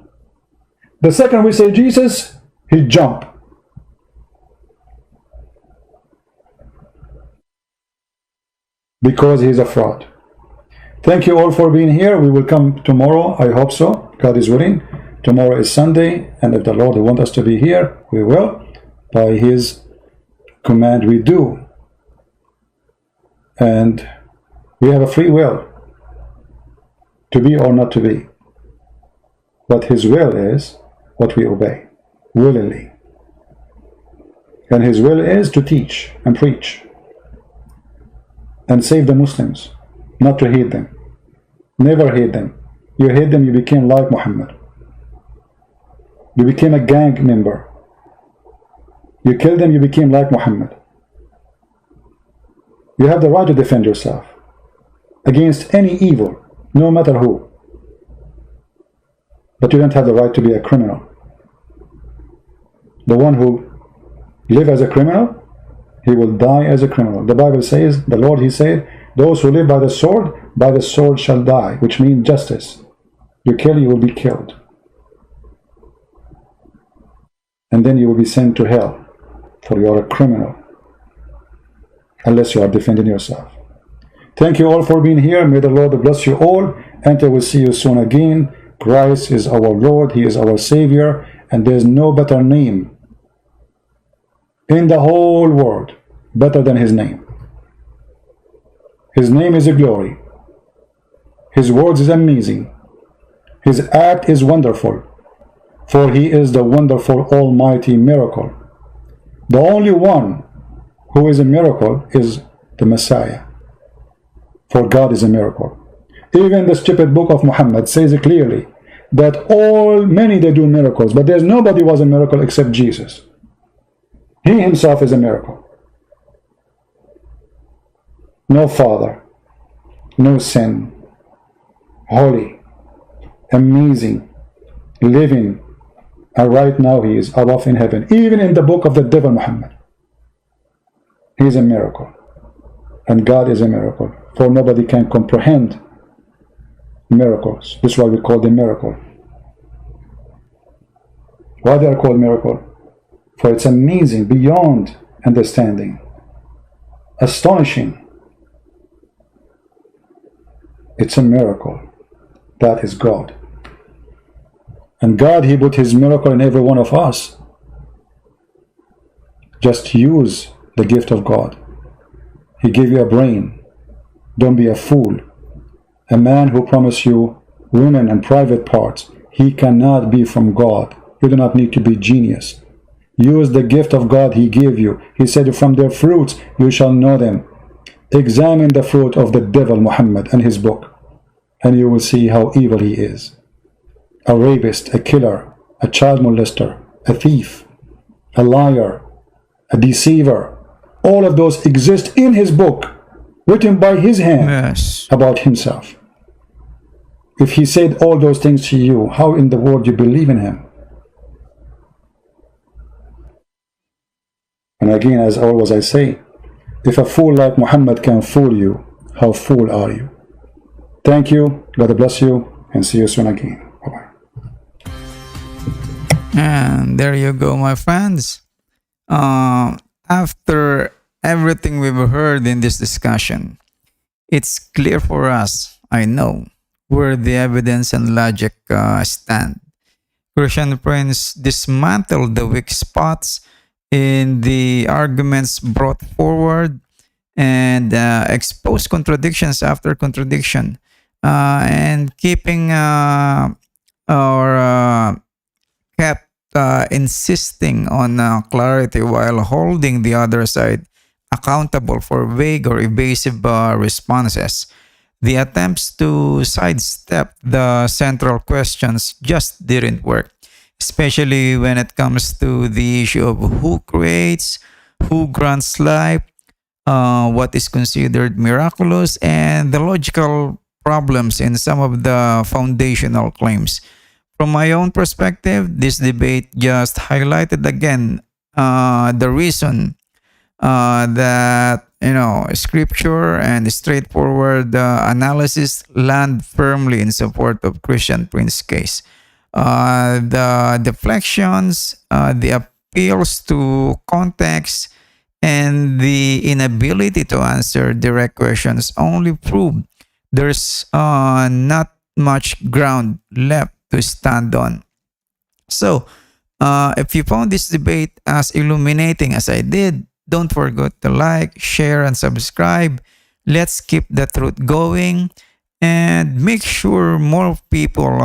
The second we say Jesus, he jump. Because he's a fraud. Thank you all for being here. We will come tomorrow. I hope so. God is willing. Tomorrow is Sunday, and if the Lord wants us to be here, we will. By His command, we do. And we have a free will to be or not to be. But His will is what we obey willingly. And His will is to teach and preach and save the Muslims, not to hate them. Never hate them. You hate them, you became like Muhammad. You became a gang member. You killed them, you became like Muhammad. You have the right to defend yourself against any evil, no matter who. But you don't have the right to be a criminal. The one who lives as a criminal, he will die as a criminal. The Bible says, the Lord, He said, those who live by the sword shall die, which means justice. You kill, you will be killed. And then you will be sent to hell, for you are a criminal, unless you are defending yourself. Thank you all for being here. May the Lord bless you all, and I will see you soon again. Christ is our Lord, He is our Savior, and there is no better name in the whole world better than His name. His name is a glory. His words is amazing. His act is wonderful, for He is the wonderful almighty miracle. The only one who is a miracle is the Messiah, for God is a miracle. Even the stupid book of Muhammad says clearly that many they do miracles, but there's nobody was a miracle except Jesus. He Himself is a miracle. No father, no sin, holy, amazing, living, and right now He is above in heaven. Even in the book of the devil Muhammad, He is a miracle, and God is a miracle, for nobody can comprehend miracles. This is why we call them miracle. Why they are called miracle? For it's amazing, beyond understanding, astonishing. It's a miracle. That is God. And God, He put His miracle in every one of us. Just use the gift of God. He gave you a brain. Don't be a fool. A man who promises you women and private parts, he cannot be from God. You do not need to be genius. Use the gift of God He gave you. He said, from their fruits you shall know them. Examine the fruit of the devil Muhammad and his book, and you will see how evil he is. A rapist, a killer, a child molester, a thief, a liar, a deceiver. All of those exist in his book, written by his hand. Yes. About himself. If he said all those things to you, how in the world you believe in him? And again, as always I say, if a fool like Muhammad can fool you, how fool are you? Thank you, God bless you, and see you soon again. Bye-bye. And there you go, my friends. After everything we've heard in this discussion, it's clear for us, I know, where the evidence and logic stand. Christian Prince dismantled the weak spots in the arguments brought forward and exposed contradictions after contradiction, and keeping or kept insisting on clarity while holding the other side accountable for vague or evasive responses. The attempts to sidestep the central questions just didn't work, especially when it comes to the issue of who creates, who grants life, what is considered miraculous, and the logical problems in some of the foundational claims. From my own perspective, this debate just highlighted again the reason that scripture and straightforward analysis land firmly in support of Christian Prince's case. The deflections, the appeals to context, and the inability to answer direct questions only prove there's not much ground left to stand on. So, if you found this debate as illuminating as I did, don't forget to like, share, and subscribe. Let's keep the truth going and make sure more people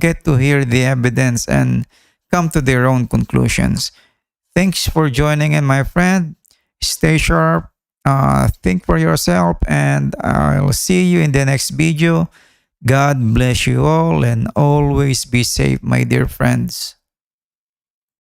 get to hear the evidence and come to their own conclusions. Thanks for joining in, my friend. Stay sharp, think for yourself, and I'll see you in the next video. God bless you all and always be safe, my dear friends.